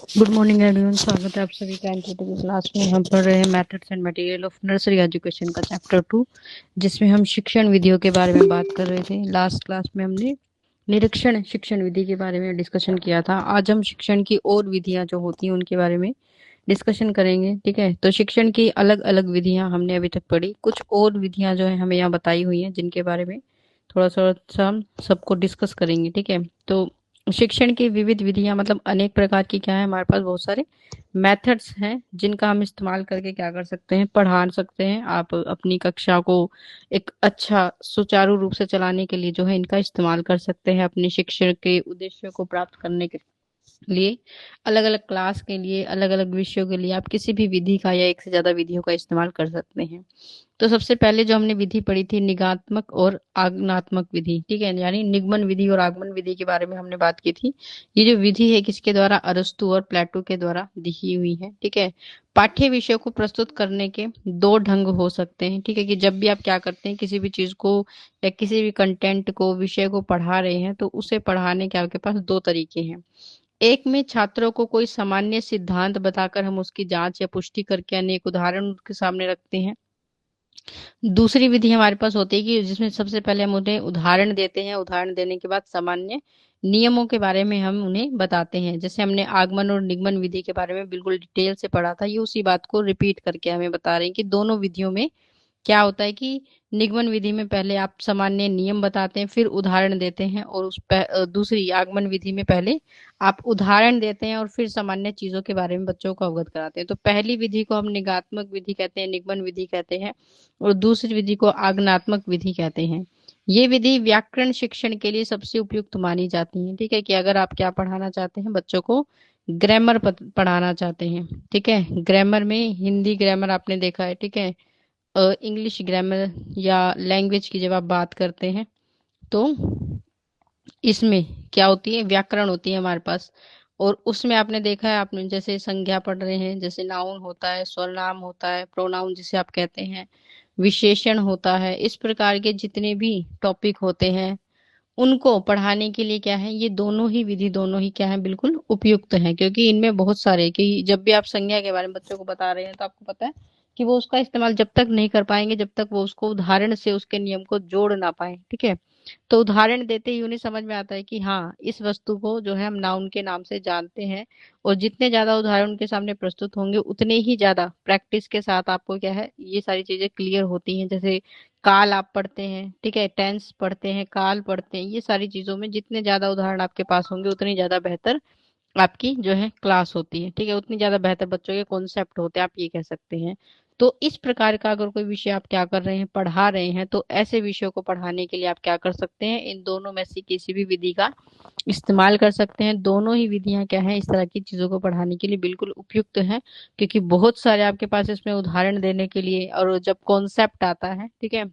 Good morning everyone. स्वागत है आप सभी का एनटीटी की क्लास में। हम पढ़ रहे हैं methods and material of nursery education का चैप्टर 2, जिसमें हम शिक्षण विधियों के बारे में बात कर रहे थे। लास्ट क्लास में हमने निरीक्षण शिक्षण विधि के बारे में डिस्कशन किया था। आज हम शिक्षण की और विधियां जो होती हैं उनके बारे में डिस्कशन करेंगे। ठीक है, तो शिक्षण की अलग अलग विधियां हमने अभी तक पढ़ी। कुछ और विधियां जो है हमें यहाँ बताई हुई हैं, जिनके बारे में थोड़ा थोड़ा सा हम सबको डिस्कस करेंगे। ठीक है, तो शिक्षण की विविध विधियां मतलब अनेक प्रकार की क्या है, हमारे पास बहुत सारे मेथड्स हैं जिनका हम इस्तेमाल करके क्या कर सकते हैं, पढ़ा सकते हैं। आप अपनी कक्षा को एक अच्छा सुचारू रूप से चलाने के लिए जो है इनका इस्तेमाल कर सकते हैं। अपने शिक्षण के उद्देश्यों को प्राप्त करने के लिए अलग अलग क्लास के लिए, अलग अलग विषयों के लिए आप किसी भी विधि का या एक से ज्यादा विधियों का इस्तेमाल कर सकते हैं। तो सबसे पहले जो हमने विधि पढ़ी थी, निगात्मक और आगमनात्मक विधि। ठीक है, यानी निगमन विधि और आगमन विधि के बारे में हमने बात की थी। ये जो विधि है किसके द्वारा, अरस्तु और प्लेटो के द्वारा लिखी हुई है। ठीक है, पाठ्य विषय को प्रस्तुत करने के दो ढंग हो सकते हैं। ठीक है, कि जब भी आप क्या करते हैं, किसी भी चीज को या किसी भी कंटेंट को, विषय को पढ़ा रहे हैं, तो उसे पढ़ाने के आपके पास दो तरीके हैं। एक में छात्रों को कोई सामान्य सिद्धांत बताकर हम उसकी जांच या पुष्टि करके अनेक उदाहरण उनके सामने रखते हैं। दूसरी विधि हमारे पास होती है कि जिसमें सबसे पहले हम उन्हें उदाहरण देते हैं, उदाहरण देने के बाद सामान्य नियमों के बारे में हम उन्हें बताते हैं। जैसे हमने आगमन और निगमन विधि के बारे में बिल्कुल डिटेल से पढ़ा था, ये उसी बात को रिपीट करके हमें बता रहे हैं कि दोनों विधियों में क्या होता है कि निगमन विधि में पहले आप सामान्य नियम बताते हैं, फिर उदाहरण देते हैं, और दूसरी आगमन विधि में पहले आप उदाहरण देते हैं और फिर सामान्य चीजों के बारे में बच्चों को अवगत कराते हैं। तो पहली विधि को हम निगात्मक विधि कहते हैं, निगमन विधि कहते हैं, और दूसरी विधि को आगमनात्मक विधि कहते हैं। ये विधि व्याकरण शिक्षण के लिए सबसे उपयुक्त मानी जाती है। ठीक है, कि अगर आप क्या पढ़ाना चाहते हैं, बच्चों को ग्रामर पढ़ाना चाहते हैं। ठीक है, ग्रामर में हिंदी ग्रामर आपने देखा है। ठीक है, इंग्लिश ग्रामर या लैंग्वेज की जब आप बात करते हैं, तो इसमें क्या होती है, व्याकरण होती है हमारे पास। और उसमें आपने देखा है, आपने जैसे संज्ञा पढ़ रहे हैं, जैसे नाउन होता है, सर्वनाम होता है, प्रोनाउन जिसे आप कहते हैं, विशेषण होता है, इस प्रकार के जितने भी टॉपिक होते हैं उनको पढ़ाने के लिए क्या है, ये दोनों ही विधि, दोनों ही क्या है, बिल्कुल उपयुक्त है। क्योंकि इनमें बहुत सारे, कि जब भी आप संज्ञा के बारे में बच्चों को बता रहे हैं, तो आपको पता है कि वो उसका इस्तेमाल जब तक नहीं कर पाएंगे जब तक वो उसको उदाहरण से उसके नियम को जोड़ ना पाए। ठीक है, तो उदाहरण देते ही उन्हें समझ में आता है कि हाँ, इस वस्तु को जो है हम नाउन के नाम से जानते हैं। और जितने ज्यादा उदाहरण उनके सामने प्रस्तुत होंगे, उतने ही ज्यादा प्रैक्टिस के साथ आपको क्या है, ये सारी चीजें क्लियर होती हैं। जैसे काल आप पढ़ते हैं, ठीक है, टेंस पढ़ते हैं, काल पढ़ते हैं, ये सारी चीजों में जितने ज्यादा उदाहरण आपके पास होंगे, उतनी ज्यादा बेहतर आपकी जो है क्लास होती है। ठीक है, उतनी ज्यादा बेहतर बच्चों के कॉन्सेप्ट होते हैं, आप ये कह सकते हैं। तो इस प्रकार का अगर कोई विषय आप क्या कर रहे हैं, पढ़ा रहे हैं, तो ऐसे विषयों को पढ़ाने के लिए आप क्या कर सकते हैं, इन दोनों में से किसी भी विधि का इस्तेमाल कर सकते हैं। दोनों ही विधियां क्या है, इस तरह की चीजों को पढ़ाने के लिए बिल्कुल उपयुक्त है। क्योंकि बहुत सारे आपके पास इसमें उदाहरण देने के लिए, और जब कॉन्सेप्ट आता है, ठीक है,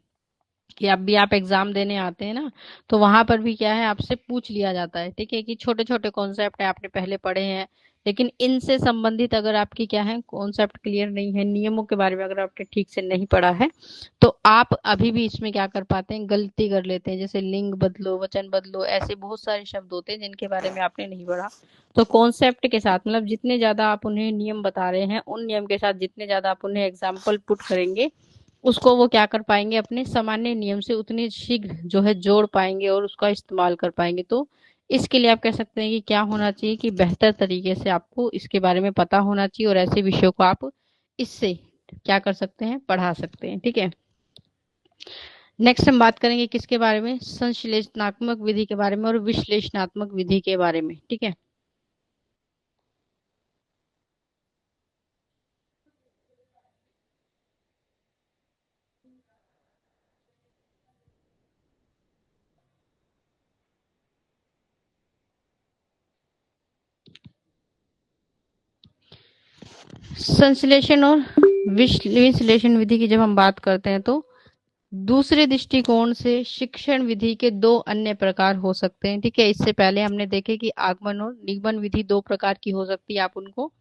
कि अब भी आप एग्जाम देने आते हैं ना, तो वहां पर भी क्या है, आपसे पूछ लिया जाता है। ठीक है, कि छोटे छोटे कॉन्सेप्ट है, आपने पहले पढ़े हैं, लेकिन इनसे संबंधित अगर आपकी क्या है, कॉन्सेप्ट क्लियर नहीं है, नियमों के बारे में अगर आपने ठीक से नहीं पढ़ा है, तो आप अभी भी इसमें क्या कर पाते हैं, गलती कर लेते हैं। जैसे लिंग बदलो, वचन बदलो, ऐसे बहुत सारे शब्द होते हैं जिनके बारे में आपने नहीं पढ़ा। तो कॉन्सेप्ट के साथ, मतलब जितने ज्यादा आप उन्हें नियम बता रहे हैं, उन नियम के साथ जितने ज्यादा आप उन्हें एग्जाम्पल पुट करेंगे, उसको वो क्या कर पाएंगे, अपने सामान्य नियम से उतने शीघ्र जो है जोड़ पाएंगे और उसका इस्तेमाल कर पाएंगे। तो इसके लिए आप कह सकते हैं कि क्या होना चाहिए, कि बेहतर तरीके से आपको इसके बारे में पता होना चाहिए, और ऐसे विषयों को आप इससे क्या कर सकते हैं, पढ़ा सकते हैं। ठीक है, नेक्स्ट हम बात करेंगे किसके बारे में, संश्लेषणात्मक विधि के बारे में और विश्लेषणात्मक विधि के बारे में। ठीक है, संश्लेषण और विश्लेषण विधि की जब हम बात करते हैं, तो दूसरे दृष्टिकोण से शिक्षण विधि के दो अन्य प्रकार हो सकते हैं। ठीक है, इससे पहले हमने देखे कि आगमन और निगमन विधि दो प्रकार की हो सकती है, आप उनको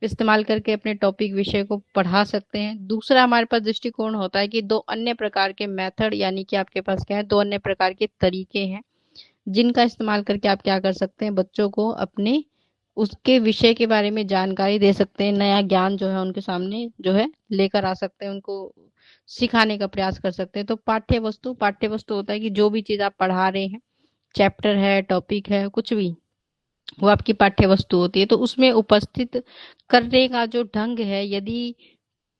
इस्तेमाल करके अपने टॉपिक विषय को पढ़ा सकते हैं। दूसरा हमारे पास दृष्टिकोण होता है कि दो अन्य प्रकार के मेथड, यानी कि आपके पास क्या है, दो अन्य प्रकार के तरीके हैं जिनका इस्तेमाल करके आप क्या कर सकते हैं, बच्चों को अपने उसके विषय के बारे में जानकारी दे सकते हैं, नया ज्ञान जो है उनके सामने जो है लेकर आ सकते हैं, उनको सिखाने का प्रयास कर सकते हैं। तो पाठ्य वस्तु होता है कि जो भी चीज आप पढ़ा रहे हैं, चैप्टर है, टॉपिक है, कुछ भी, वो आपकी पाठ्य वस्तु होती है। तो उसमें उपस्थित करने का जो ढंग है, यदि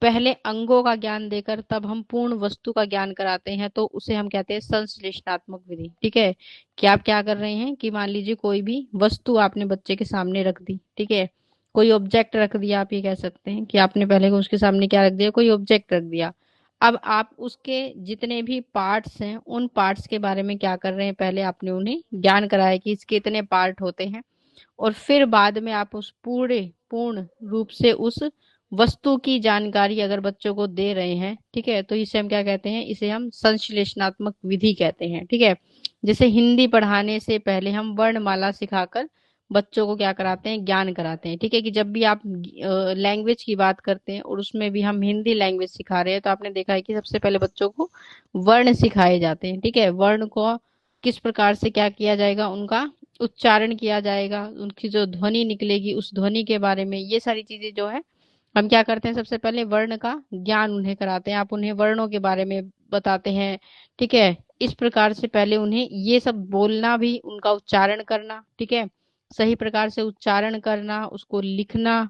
पहले अंगों का ज्ञान देकर तब हम पूर्ण वस्तु का ज्ञान कराते हैं, तो उसे हम कहते हैं संश्लेषणात्मक विधि। ठीक है, कि आप क्या कर रहे हैं कि मान लीजिए कोई भी वस्तु आपने बच्चे के सामने रख दी, ठीक है, कोई ऑब्जेक्ट रख दिया, आप ये कह सकते हैं कि आपने पहले उसके सामने क्या रख दिया, कोई ऑब्जेक्ट रख दिया। अब आप उसके जितने भी पार्ट्स हैं, उन पार्ट्स के बारे में क्या कर रहे हैं, पहले आपने उन्हें ज्ञान कराया कि इसके इतने पार्ट होते हैं, और फिर बाद में आप उस पूर्ण रूप से उस वस्तु की जानकारी अगर बच्चों को दे रहे हैं, ठीक है, तो इसे हम क्या कहते हैं, इसे हम संश्लेषणात्मक विधि कहते हैं। ठीक है, जैसे हिंदी पढ़ाने से पहले हम वर्णमाला सिखाकर बच्चों को क्या कराते हैं, ज्ञान कराते हैं। ठीक है, कि जब भी आप लैंग्वेज की बात करते हैं और उसमें भी हम हिंदी लैंग्वेज सिखा रहे हैं, तो आपने देखा है कि सबसे पहले बच्चों को वर्ण सिखाए जाते हैं। ठीक है, वर्ण को किस प्रकार से क्या किया जाएगा, उनका उच्चारण किया जाएगा, उनकी जो ध्वनि निकलेगी उस ध्वनि के बारे में, ये सारी चीजें जो है हम क्या करते हैं, सबसे पहले वर्ण का ज्ञान उन्हें कराते हैं, आप उन्हें वर्णों के बारे में बताते हैं। ठीक है, इस प्रकार से पहले उन्हें ये सब बोलना भी, उनका उच्चारण करना, ठीक है, सही प्रकार से उच्चारण करना, उसको लिखना,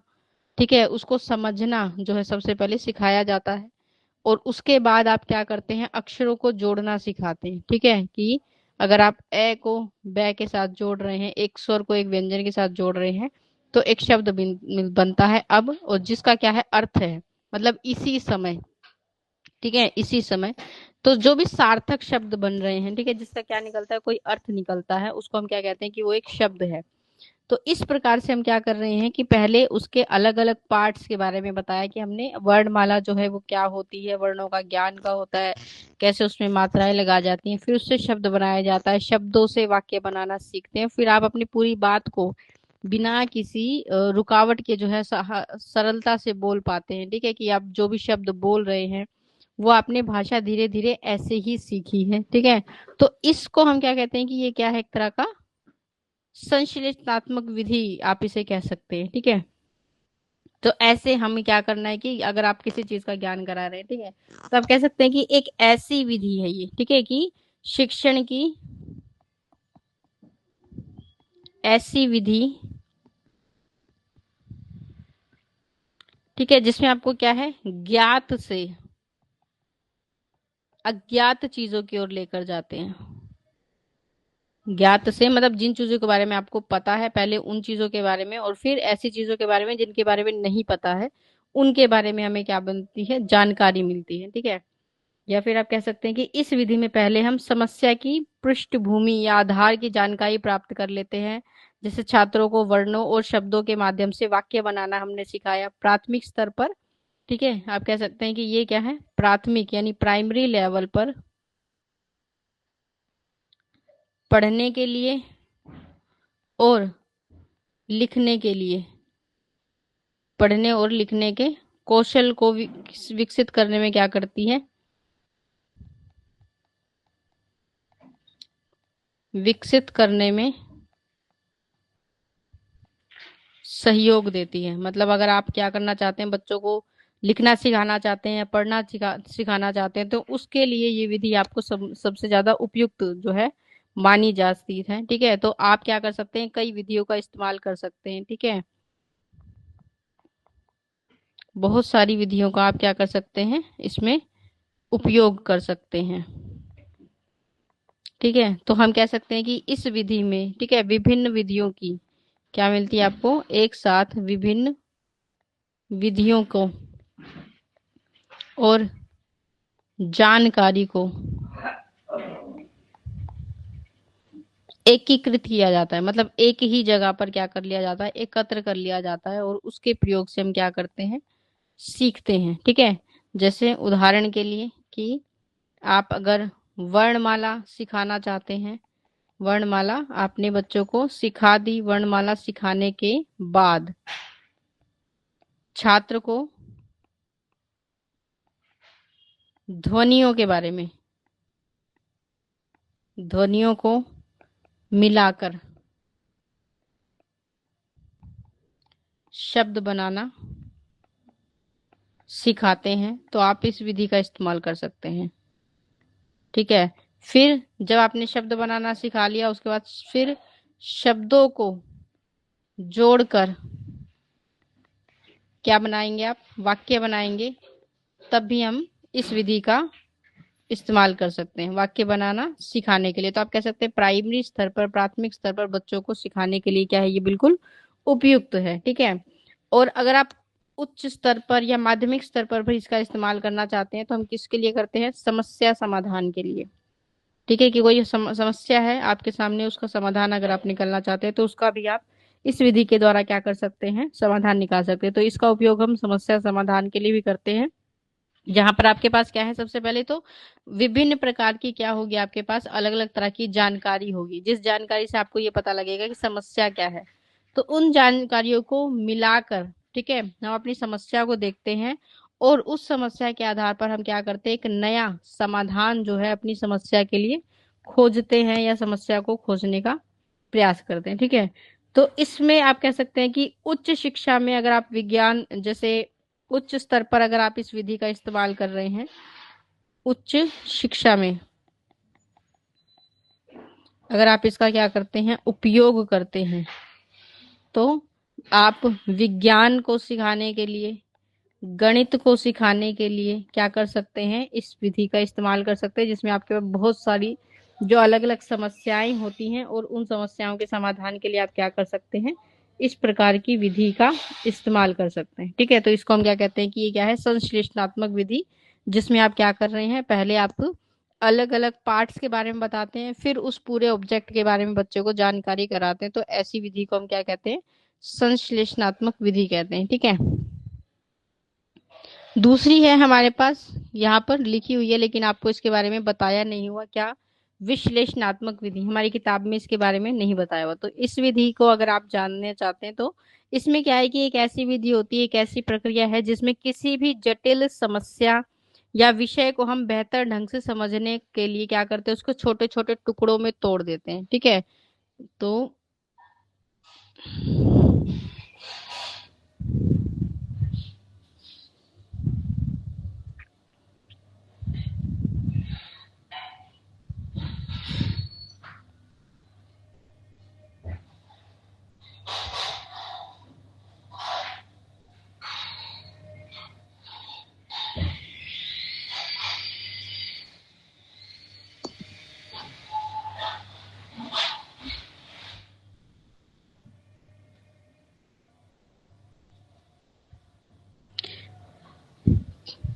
ठीक है, उसको समझना जो है सबसे पहले सिखाया जाता है। और उसके बाद आप क्या करते हैं, अक्षरों को जोड़ना सिखाते हैं। ठीक है, कि अगर आप ए को बै के साथ जोड़ रहे हैं, एक स्वर को एक व्यंजन के साथ जोड़ रहे हैं, तो एक शब्द बनता है अब, और जिसका क्या है, अर्थ है, मतलब इसी समय। ठीक है, इसी समय तो जो भी सार्थक शब्द बन रहे हैं, ठीक है, जिसका क्या निकलता है, कोई अर्थ निकलता है, उसको हम क्या कहते हैं कि वो एक शब्द है। तो इस प्रकार से हम क्या कर रहे हैं कि पहले उसके अलग अलग पार्ट्स के बारे में बताया, कि हमने वर्णमाला जो है वो क्या होती है, वर्णों का ज्ञान का होता है, कैसे उसमें मात्राएं लगा जाती हैं, फिर उससे शब्द बनाया जाता है, शब्दों से वाक्य बनाना सीखते हैं, फिर आप अपनी पूरी बात को बिना किसी रुकावट के जो है सरलता से बोल पाते हैं। ठीक है, कि आप जो भी शब्द बोल रहे हैं वो आपने भाषा धीरे धीरे ऐसे ही सीखी है। ठीक है, तो इसको हम क्या कहते हैं कि ये क्या है, एक तरह का संश्लेषणात्मक विधि आप इसे कह सकते हैं। ठीक है, तो ऐसे हमें क्या करना है कि अगर आप किसी चीज का ज्ञान करा रहे हैं, ठीक है, तो आप कह सकते हैं कि एक ऐसी विधि है ये, ठीक है, कि शिक्षण की ऐसी विधि, ठीक है, जिसमें आपको क्या है, ज्ञात से अज्ञात चीजों की ओर लेकर जाते हैं। ज्ञात से मतलब जिन चीजों के बारे में आपको पता है पहले, उन चीजों के बारे में, और फिर ऐसी चीजों के बारे में जिनके बारे में नहीं पता है, उनके बारे में हमें क्या बनती है, जानकारी मिलती है। ठीक है, या फिर आप कह सकते हैं कि इस विधि में पहले हम समस्या की पृष्ठभूमि या आधार की जानकारी प्राप्त कर लेते हैं। जैसे छात्रों को वर्णों और शब्दों के माध्यम से वाक्य बनाना हमने सिखाया प्राथमिक स्तर पर। ठीक है, आप कह सकते हैं कि ये क्या है, प्राथमिक यानी प्राइमरी लेवल पर पढ़ने के लिए और लिखने के लिए, पढ़ने और लिखने के कौशल को विकसित करने में क्या करती है, विकसित करने में सहयोग देती है। मतलब अगर आप क्या करना चाहते हैं, बच्चों को लिखना सिखाना चाहते हैं या पढ़ना सिखाना चाहते हैं, तो उसके लिए ये विधि आपको सबसे ज्यादा उपयुक्त जो है मानी जाती है। ठीक है, तो आप क्या कर सकते हैं, कई विधियों का इस्तेमाल कर सकते हैं। ठीक है, बहुत सारी विधियों का आप क्या कर सकते हैं, इसमें उपयोग कर सकते हैं। ठीक है, तो हम कह सकते हैं कि इस विधि में, ठीक है, विभिन्न विधियों की क्या मिलती है आपको, एक साथ विभिन्न विधियों को और जानकारी को एकीकृत किया जाता है। मतलब एक ही जगह पर क्या कर लिया जाता है, एकत्र कर लिया जाता है, और उसके प्रयोग से हम क्या करते हैं, सीखते हैं। ठीक है, जैसे उदाहरण के लिए कि आप अगर वर्णमाला सिखाना चाहते हैं, वर्णमाला आपने बच्चों को सिखा दी, वर्णमाला सिखाने के बाद छात्र को ध्वनियों के बारे में, ध्वनियों को मिलाकर शब्द बनाना सिखाते हैं तो आप इस विधि का इस्तेमाल कर सकते हैं। ठीक है, फिर जब आपने शब्द बनाना सिखा लिया उसके बाद फिर शब्दों को जोड़कर क्या बनाएंगे आप, वाक्य बनाएंगे, तब भी हम इस विधि का इस्तेमाल कर सकते हैं वाक्य बनाना सिखाने के लिए। तो आप कह सकते हैं प्राइमरी स्तर पर, प्राथमिक स्तर पर बच्चों को सिखाने के लिए क्या है, ये बिल्कुल उपयुक्त है। ठीक है, और अगर आप उच्च स्तर पर या माध्यमिक स्तर पर भी इसका इस्तेमाल करना चाहते हैं तो हम किसके लिए करते हैं, समस्या समाधान के लिए। ठीक है, कि कोई समस्या है आपके सामने, उसका समाधान अगर आप निकालना चाहते हैं तो उसका भी आप इस विधि के द्वारा क्या कर सकते हैं, समाधान निकाल सकते हैं। तो इसका उपयोग हम समस्या समाधान के लिए भी करते हैं, जहां पर आपके पास क्या है, सबसे पहले तो विभिन्न प्रकार की क्या होगी, आपके पास अलग अलग तरह की जानकारी होगी, जिस जानकारी से आपको ये पता लगेगा कि समस्या क्या है। तो उन जानकारियों को मिलाकर, ठीक है, हम अपनी समस्या को देखते हैं और उस समस्या के आधार पर हम क्या करते हैं, एक नया समाधान जो है अपनी समस्या के लिए खोजते हैं या समस्या को खोजने का प्रयास करते हैं। ठीक है, तो इसमें आप कह सकते हैं कि उच्च शिक्षा में अगर आप विज्ञान जैसे उच्च स्तर पर अगर आप इस विधि का इस्तेमाल कर रहे हैं, उच्च शिक्षा में अगर आप इसका क्या करते हैं, उपयोग करते हैं, तो आप विज्ञान को सिखाने के लिए, गणित को सिखाने के लिए क्या कर सकते हैं, इस विधि का इस्तेमाल कर सकते हैं, जिसमें आपके पास बहुत सारी जो अलग अलग समस्याएं होती हैं और उन समस्याओं के समाधान के लिए आप क्या कर सकते हैं, इस प्रकार की विधि का इस्तेमाल कर सकते हैं। ठीक है, तो इसको हम क्या कहते हैं कि ये क्या है, संश्लेषणात्मक विधि, जिसमें आप क्या कर रहे हैं, पहले आप अलग अलग पार्ट्स के बारे में बताते हैं, फिर उस पूरे ऑब्जेक्ट के बारे में बच्चों को जानकारी कराते हैं। तो ऐसी विधि को हम क्या कहते हैं, संश्लेषणात्मक विधि कहते हैं। ठीक है, दूसरी है हमारे पास, यहाँ पर लिखी हुई है लेकिन आपको इसके बारे में बताया नहीं हुआ, क्या, विश्लेषणात्मक विधि, हमारी किताब में इसके बारे में नहीं बताया हुआ। तो इस विधि को अगर आप जानना चाहते हैं तो इसमें क्या है कि एक ऐसी विधि होती है, एक ऐसी प्रक्रिया है जिसमें किसी भी जटिल समस्या या विषय को हम बेहतर ढंग से समझने के लिए क्या करते हैं, उसको छोटे छोटे टुकड़ों में तोड़ देते हैं। ठीक है, तो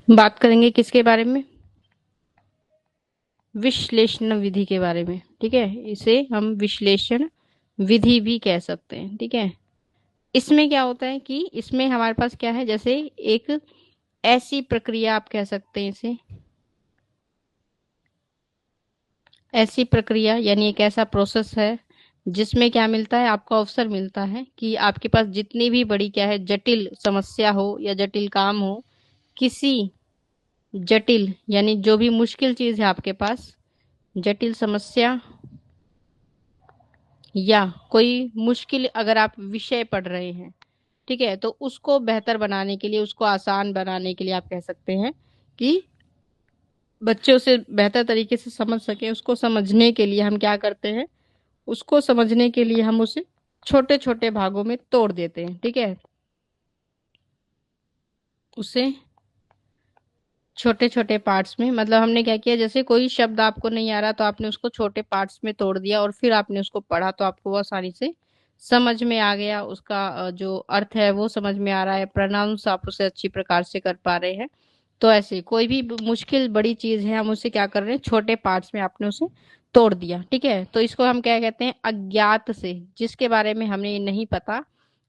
बात करेंगे किसके बारे में, विश्लेषण विधि के बारे में। ठीक है, इसे हम विश्लेषण विधि भी कह सकते हैं। ठीक है, इसमें क्या होता है कि इसमें हमारे पास क्या है, जैसे एक ऐसी प्रक्रिया आप कह सकते हैं इसे, ऐसी प्रक्रिया यानी एक ऐसा प्रोसेस है जिसमें क्या मिलता है, आपको अवसर मिलता है कि आपके पास जितनी भी बड़ी क्या है, जटिल समस्या हो या जटिल काम हो, किसी जटिल यानी जो भी मुश्किल चीज है आपके पास, जटिल समस्या या कोई मुश्किल अगर आप विषय पढ़ रहे हैं, ठीक है, तो उसको बेहतर बनाने के लिए, उसको आसान बनाने के लिए आप कह सकते हैं कि बच्चे उसे बेहतर तरीके से समझ सके, उसको समझने के लिए हम क्या करते हैं, उसको समझने के लिए हम उसे छोटे छोटे भागों में तोड़ देते हैं। ठीक है, उसे छोटे छोटे पार्ट्स में, मतलब हमने क्या किया, जैसे कोई शब्द आपको नहीं आ रहा तो आपने उसको छोटे पार्ट्स में तोड़ दिया और फिर आपने उसको पढ़ा तो आपको वो आसानी से समझ में आ गया, उसका जो अर्थ है वो समझ में आ रहा है, प्रोनाउंस आप उसे अच्छी प्रकार से कर पा रहे हैं। तो ऐसे कोई भी मुश्किल बड़ी चीज है, हम उसे क्या कर रहे हैं, छोटे पार्ट्स में आपने उसे तोड़ दिया। ठीक है, तो इसको हम क्या कहते हैं, अज्ञात से, जिसके बारे में हमें नहीं पता,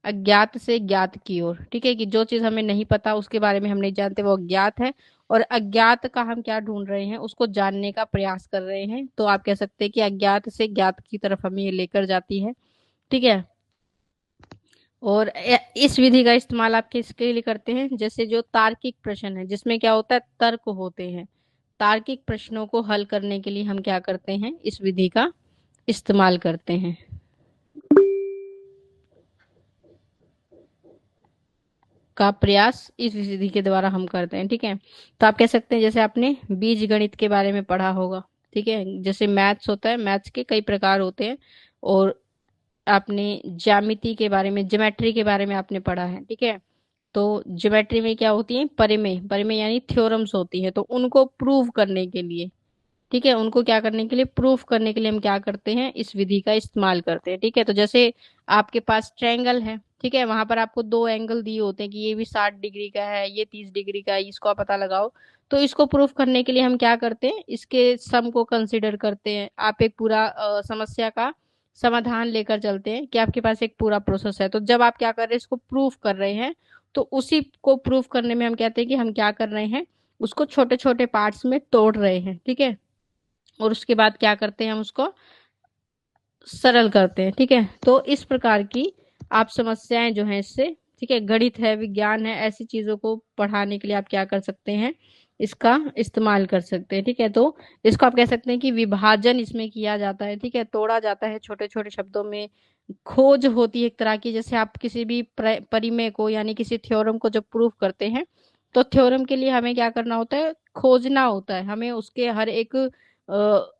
अज्ञात से ज्ञात की ओर। ठीक है, कि जो चीज हमें नहीं पता, उसके बारे में हम नहीं जानते, वो अज्ञात है, और अज्ञात का हम क्या ढूंढ रहे हैं, उसको जानने का प्रयास कर रहे हैं। तो आप कह सकते हैं कि अज्ञात से ज्ञात की तरफ हमें ये लेकर जाती है। ठीक है, और इस विधि का इस्तेमाल आप किसके लिए करते हैं, जैसे जो तार्किक प्रश्न है जिसमें क्या होता है, तर्क होते हैं, तार्किक प्रश्नों को हल करने के लिए हम क्या करते हैं, इस विधि का इस्तेमाल करते हैं। का प्रयास इस विधि के द्वारा हम करते हैं। ठीक है, तो आप कह सकते हैं जैसे आपने बीज गणित के बारे में पढ़ा होगा। ठीक है, जैसे मैथ्स होता है, मैथ्स के कई प्रकार होते हैं, और आपने ज्यामिति के बारे में, ज्योमेट्री के बारे में आपने पढ़ा है। ठीक है, तो ज्योमेट्री में क्या होती है, परिमेय, परिमेय यानी थ्योरम्स होती है, तो उनको प्रूव करने के लिए, ठीक है, उनको क्या करने के लिए, प्रूफ करने के लिए हम क्या करते हैं, इस विधि का इस्तेमाल करते हैं। ठीक है, तो जैसे आपके पास ट्रायंगल है, ठीक है, वहां पर आपको दो एंगल दिए होते हैं कि ये भी 60 डिग्री का है, ये 30 डिग्री का है, इसको आप पता लगाओ। तो इसको प्रूफ करने के लिए हम क्या करते हैं, इसके सम को कंसिडर करते हैं। आप एक पूरा समस्या का समाधान लेकर चलते हैं कि आपके पास एक पूरा प्रोसेस है। तो जब आप क्या कर रहे हैं, इसको प्रूफ कर रहे हैं, तो उसी को प्रूफ करने में हम कहते हैं कि हम क्या कर रहे हैं, उसको छोटे छोटे पार्ट्स में तोड़ रहे हैं। ठीक है, और उसके बाद क्या करते हैं, हम उसको सरल करते हैं। ठीक है, तो इस प्रकार की आप समस्याएं जो हैं इससे, ठीक है, गणित है, विज्ञान है, ऐसी चीजों को पढ़ाने के लिए आप क्या कर सकते हैं, इसका इस्तेमाल कर सकते हैं। ठीक है, तो इसको आप कह सकते हैं कि विभाजन इसमें किया जाता है। ठीक है, तोड़ा जाता है छोटे छोटे शब्दों में। खोज होती है एक तरह की, जैसे आप किसी भी परिमेय को यानी किसी थ्योरम को जब प्रूफ करते हैं, तो थ्योरम के लिए हमें क्या करना होता है, खोजना होता है, हमें उसके हर एक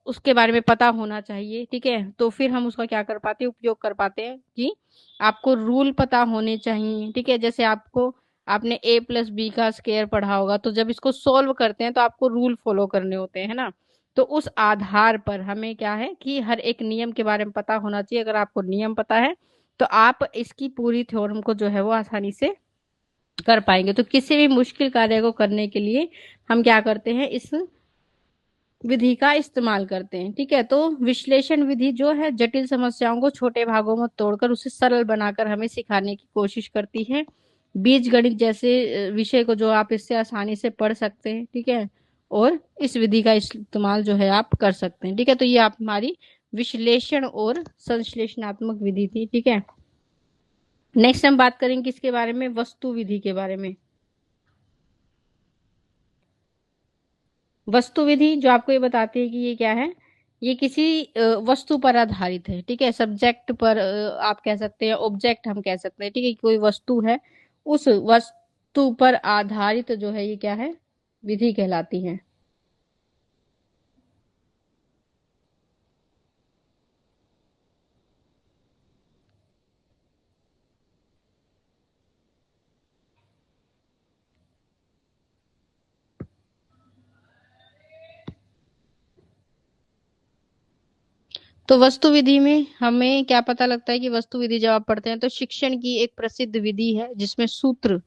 उसके बारे में पता होना चाहिए। ठीक है, तो फिर हम उसका क्या कर पाते हैं, उपयोग कर पाते हैं कि आपको रूल पता होने चाहिए। ठीक है, जैसे आपको, आपने a प्लस बी का स्क्वायर पढ़ा होगा, तो जब इसको सोल्व करते हैं तो आपको रूल फॉलो करने होते हैं, है ना। तो उस आधार पर हमें क्या है कि हर एक नियम के बारे में पता होना चाहिए। अगर आपको नियम पता है तो आप इसकी पूरी थ्योरम को जो है वो आसानी से कर पाएंगे। तो किसी भी मुश्किल कार्य को करने के लिए हम क्या करते हैं, इस विधि का इस्तेमाल करते हैं। ठीक है, तो विश्लेषण विधि जो है जटिल समस्याओं को छोटे भागों में तोड़कर उसे सरल बनाकर हमें सिखाने की कोशिश करती है। बीज गणित जैसे विषय को जो आप इससे आसानी से पढ़ सकते हैं। ठीक है, और इस विधि का इस्तेमाल जो है आप कर सकते हैं। ठीक है, तो ये आप हमारी विश्लेषण और संश्लेषणात्मक विधि थी। ठीक है, नेक्स्ट हम बात करेंगे किसके बारे में, वस्तु विधि के बारे में। वस्तु विधि जो आपको ये बताती है कि ये क्या है, ये किसी वस्तु पर आधारित है। ठीक है, सब्जेक्ट पर आप कह सकते हैं, ऑब्जेक्ट हम कह सकते हैं। ठीक है, कोई वस्तु है, उस वस्तु पर आधारित जो है ये क्या है, विधि कहलाती है। तो वस्तु विधि में हमें क्या पता लगता है कि वस्तु विधि जब आप पढ़ते हैं तो शिक्षण की एक प्रसिद्ध विधि है जिसमें सूत्र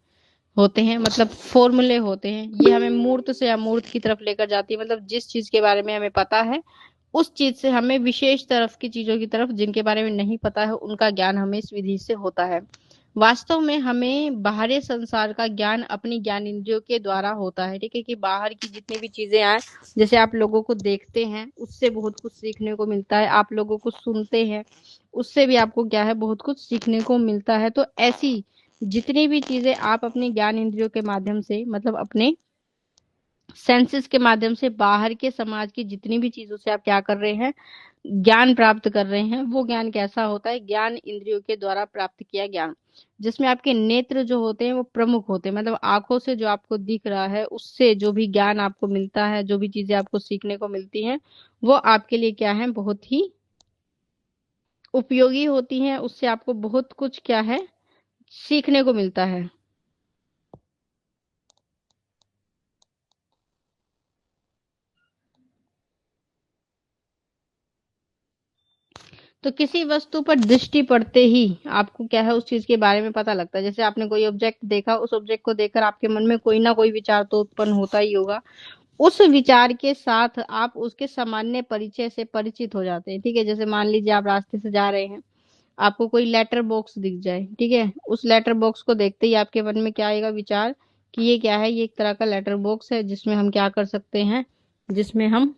होते हैं, मतलब फॉर्मूले होते हैं। ये हमें मूर्त से अमूर्त की तरफ लेकर जाती है, मतलब जिस चीज के बारे में हमें पता है उस चीज से हमें विशेष तरफ की चीजों की तरफ, जिनके बारे में नहीं पता है, उनका ज्ञान हमें इस विधि से होता है। वास्तव में हमें बाहरी संसार का ज्ञान अपनी ज्ञान इंद्रियों के द्वारा होता है। ठीक है, कि बाहर की जितनी भी चीजें आए, जैसे आप लोगों को देखते हैं उससे बहुत कुछ सीखने को मिलता है, आप लोगों को सुनते हैं उससे भी आपको क्या है, बहुत कुछ सीखने को मिलता है। तो ऐसी जितनी भी चीजें आप अपने ज्ञान इंद्रियों के माध्यम से, मतलब अपने सेंसेस के माध्यम से बाहर के समाज की जितनी भी चीजों से आप क्या कर रहे हैं, ज्ञान प्राप्त कर रहे हैं, वो ज्ञान कैसा होता है, ज्ञान इंद्रियों के द्वारा प्राप्त किया ज्ञान, जिसमें आपके नेत्र जो होते हैं वो प्रमुख होते हैं, मतलब आंखों से जो आपको दिख रहा है उससे जो भी ज्ञान आपको मिलता है, जो भी चीजें आपको सीखने को मिलती हैं, वो आपके लिए क्या है, बहुत ही उपयोगी होती हैं। उससे आपको बहुत कुछ क्या है, सीखने को मिलता है। तो किसी वस्तु पर दृष्टि पड़ते ही आपको क्या है, उस चीज के बारे में पता लगता है। जैसे आपने कोई ऑब्जेक्ट देखा, उस ऑब्जेक्ट को देखकर आपके मन में कोई ना कोई विचार तो उत्पन्न होता ही होगा। उस विचार के साथ आप उसके सामान्य परिचय से परिचित हो जाते हैं। ठीक है, जैसे मान लीजिए आप रास्ते से जा रहे हैं, आपको कोई लेटर बॉक्स दिख जाए। ठीक है, उस लेटर बॉक्स को देखते ही आपके मन में क्या आएगा, विचार कि ये क्या है, ये एक तरह का लेटर बॉक्स है जिसमें हम क्या कर सकते हैं, जिसमें हम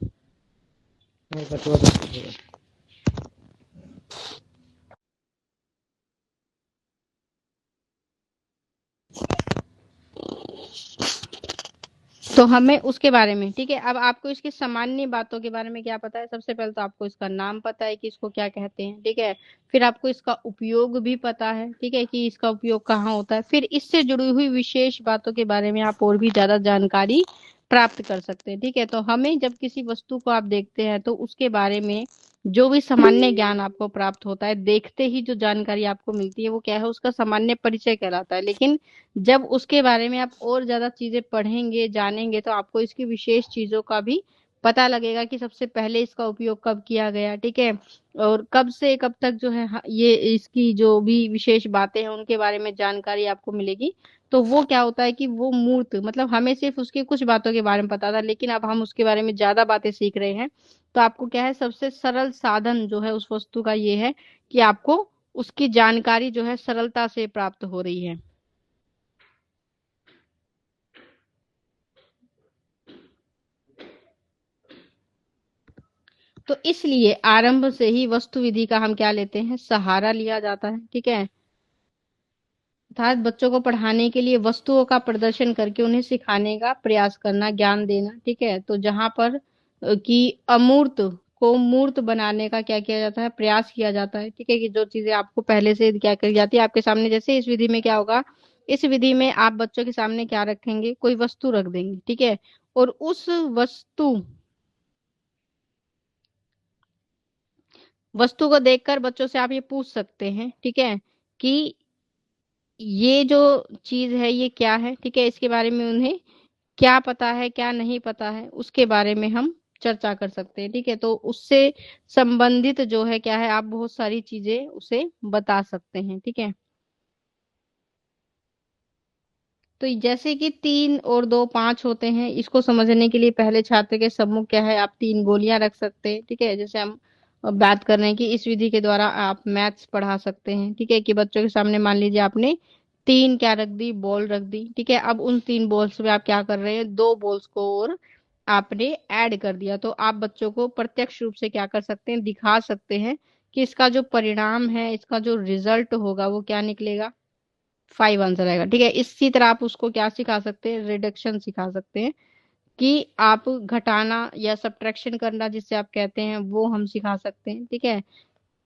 तो हमें उसके बारे में, ठीक है, अब आपको इसकी सामान्य बातों के बारे में क्या पता है? सबसे पहले तो आपको इसका नाम पता है कि इसको क्या कहते हैं, ठीक है। फिर आपको इसका उपयोग भी पता है, ठीक है, कि इसका उपयोग कहाँ होता है। फिर इससे जुड़ी हुई विशेष बातों के बारे में आप और भी ज्यादा जानकारी प्राप्त कर सकते हैं, ठीक है। तो हमें जब किसी वस्तु को आप देखते हैं तो उसके बारे में जो भी सामान्य ज्ञान आपको प्राप्त होता है, देखते ही जो जानकारी आपको मिलती है वो क्या है? उसका सामान्य परिचय कहलाता है। लेकिन जब उसके बारे में आप और ज्यादा चीजें पढ़ेंगे, जानेंगे, तो आपको इसकी विशेष चीजों का भी पता लगेगा कि सबसे पहले इसका उपयोग कब किया गया, ठीक है, और कब से कब तक जो है ये इसकी जो भी विशेष बातें हैं उनके बारे में जानकारी आपको मिलेगी। तो वो क्या होता है कि वो मूर्त, मतलब हमें सिर्फ उसकी कुछ बातों के बारे में पता था, लेकिन अब हम उसके बारे में ज्यादा बातें सीख रहे हैं। तो आपको क्या है, सबसे सरल साधन जो है उस वस्तु का ये है कि आपको उसकी जानकारी जो है सरलता से प्राप्त हो रही है। तो इसलिए आरंभ से ही वस्तु विधि का हम क्या लेते हैं? सहारा लिया जाता है, ठीक है। अर्थात बच्चों को पढ़ाने के लिए वस्तुओं का प्रदर्शन करके उन्हें सिखाने का प्रयास करना, ज्ञान देना, ठीक है। तो जहां पर कि अमूर्त को मूर्त बनाने का क्या किया जाता है? प्रयास किया जाता है, ठीक है, कि जो चीजें आपको पहले से क्या करी जाती है आपके सामने, जैसे इस विधि में क्या होगा, इस विधि में आप बच्चों के सामने क्या रखेंगे? कोई वस्तु रख देंगे, ठीक है, और उस वस्तु वस्तु को देखकर बच्चों से आप ये पूछ सकते हैं, ठीक है, कि ये जो चीज है ये क्या है, ठीक है, इसके बारे में उन्हें क्या पता है, क्या नहीं पता है, उसके बारे में हम चर्चा कर सकते हैं, ठीक है। तो उससे संबंधित जो है क्या है, आप बहुत सारी चीजें उसे बता सकते हैं, ठीक है। तो जैसे कि 3 और 2 5 होते हैं, इसको समझने के लिए पहले छात्र के सम्मुख क्या है, आप 3 गोलियां रख सकते हैं, ठीक है। जैसे हम बात कर रहे हैं कि इस विधि के द्वारा आप मैथ्स पढ़ा सकते हैं, ठीक है, कि बच्चों के सामने मान लीजिए आपने 3 क्या रख दी? बॉल रख दी, ठीक है। अब उन 3 बॉल्स में आप क्या कर रहे हैं? 2 बॉल्स को और आपने ऐड कर दिया। तो आप बच्चों को प्रत्यक्ष रूप से क्या कर सकते हैं? दिखा सकते हैं कि इसका जो परिणाम है, इसका जो रिजल्ट होगा वो क्या निकलेगा? 5 आंसर आएगा, ठीक है। इसी तरह आप उसको क्या सिखा सकते हैं? रिडक्शन सिखा सकते हैं, कि आप घटाना या सब्ट्रैक्शन करना जिससे आप कहते हैं वो हम सिखा सकते हैं, ठीक है।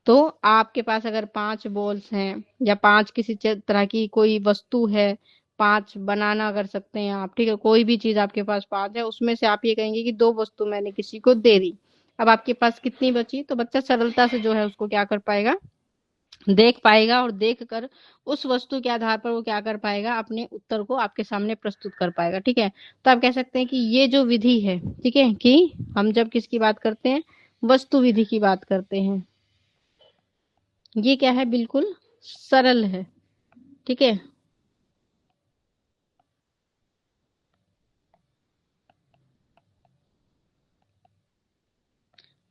तो आपके पास अगर 5 बॉल्स हैं या 5 किसी तरह की कोई वस्तु है, 5 बनाना कर सकते हैं आप, ठीक है, कोई भी चीज आपके पास 5 है, उसमें से आप ये कहेंगे कि 2 वस्तु मैंने किसी को दे दी। अब आपके पास कितनी बची? तो बच्चा सरलता से जो है उसको क्या कर पाएगा? देख पाएगा, और देख कर उस वस्तु के आधार पर वो क्या कर पाएगा? अपने उत्तर को आपके सामने प्रस्तुत कर पाएगा, ठीक है। तो आप कह सकते हैं कि ये जो विधि है, ठीक है, कि हम जब किसकी बात करते हैं? वस्तु विधि की बात करते हैं, ये क्या है? बिल्कुल सरल है, ठीक है,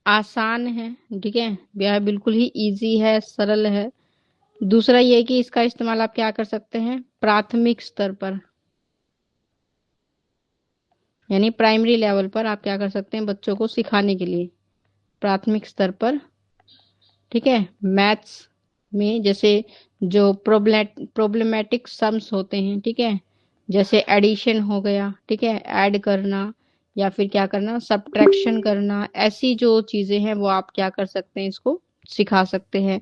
आसान है, ठीक है, यह बिल्कुल ही इजी है, सरल है। दूसरा ये है कि इसका इस्तेमाल आप क्या कर सकते हैं? प्राथमिक स्तर पर, यानी प्राइमरी लेवल पर आप क्या कर सकते हैं? बच्चों को सिखाने के लिए, प्राथमिक स्तर पर, ठीक है। मैथ्स में जैसे जो प्रॉब्लमेटिक सम्स होते हैं, ठीक है, जैसे एडिशन हो गया, ठीक है, ऐड करना, या फिर क्या करना? सब्ट्रैक्शन करना, ऐसी जो चीजें हैं वो आप क्या कर सकते हैं? इसको सिखा सकते हैं।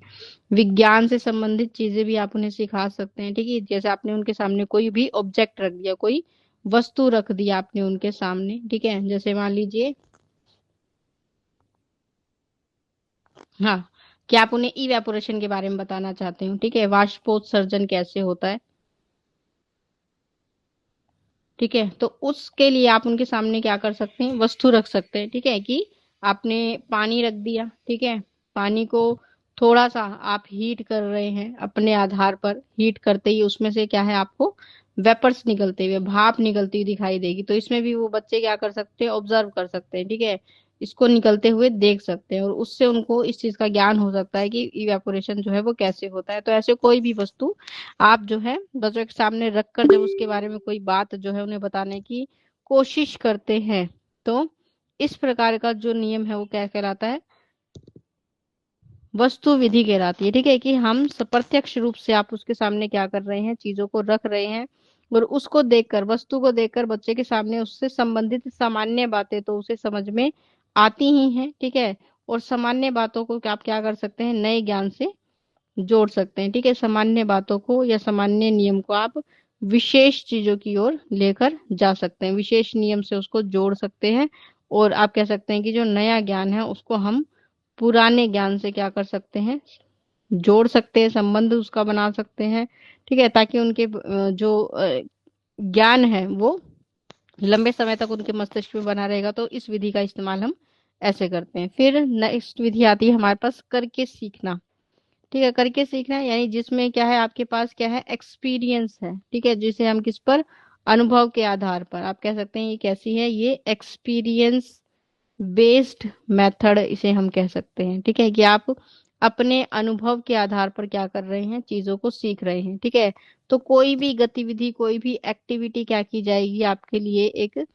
विज्ञान से संबंधित चीजें भी आप उन्हें सिखा सकते हैं, ठीक है। जैसे आपने उनके सामने कोई भी ऑब्जेक्ट रख दिया, कोई वस्तु रख दी आपने उनके सामने, ठीक है, जैसे मान लीजिए, हाँ, कि आप उन्हें इवेपोरेशन के बारे में बताना चाहते हो, ठीक है, वाष्पोत्सर्जन कैसे होता है, ठीक है। तो उसके लिए आप उनके सामने क्या कर सकते हैं? वस्तु रख सकते हैं, ठीक है, कि आपने पानी रख दिया, ठीक है, पानी को थोड़ा सा आप हीट कर रहे हैं अपने आधार पर, हीट करते ही उसमें से क्या है? आपको वेपर्स निकलते हुए, भाप निकलती हुई दिखाई देगी। तो इसमें भी वो बच्चे क्या कर सकते हैं? ऑब्जर्व कर सकते हैं, ठीक है, इसको निकलते हुए देख सकते हैं, और उससे उनको इस चीज का ज्ञान हो सकता है कि इवेपोरेशन जो है वो कैसे होता है। तो ऐसे कोई भी वस्तु आप जो है बच्चों के सामने रखकर जब उसके बारे में कोई बात जो है उन्हें बताने की कोशिश करते हैं, तो इस प्रकार का जो नियम है वो क्या कहलाता है? वस्तु विधि कहलाती है, ठीक है, कि हम प्रत्यक्ष रूप से आप उसके सामने क्या कर रहे हैं? चीजों को रख रहे हैं, और उसको देखकर, वस्तु को देखकर बच्चे के सामने उससे संबंधित सामान्य बातें तो उसे समझ में आती ही हैं, ठीक है। और सामान्य बातों को आप क्या कर सकते हैं, नए ज्ञान से जोड़ सकते हैं, ठीक है। सामान्य बातों को या सामान्य नियम को आप विशेष चीजों की ओर लेकर जा सकते हैं, विशेष नियम से उसको जोड़ सकते हैं। और आप कह सकते हैं कि जो नया ज्ञान है उसको हम पुराने ज्ञान से क्या कर सकते हैं, जोड़ सकते हैं, संबंध उसका बना सकते हैं, ठीक है। ताकि उनके जो ज्ञान है वो लंबे समय तक उनके मस्तिष्क में बना रहेगा। तो इस विधि का इस्तेमाल हम ऐसे करते हैं। फिर नेक्स्ट विधि आती है हमारे पास करके सीखना, ठीक है। करके सीखना यानी जिसमें क्या है, आपके पास क्या है, एक्सपीरियंस है, ठीक है। जिसे हम किस पर, अनुभव के आधार पर आप कह सकते हैं ये कैसी है, ये एक्सपीरियंस बेस्ड मेथड इसे हम कह सकते हैं, ठीक है। कि आप अपने अनुभव के आधार पर क्या कर रहे हैं, चीजों को सीख रहे हैं, ठीक है। तो कोई भी गतिविधि, कोई भी एक्टिविटी क्या की जाएगी, आपके लिए एक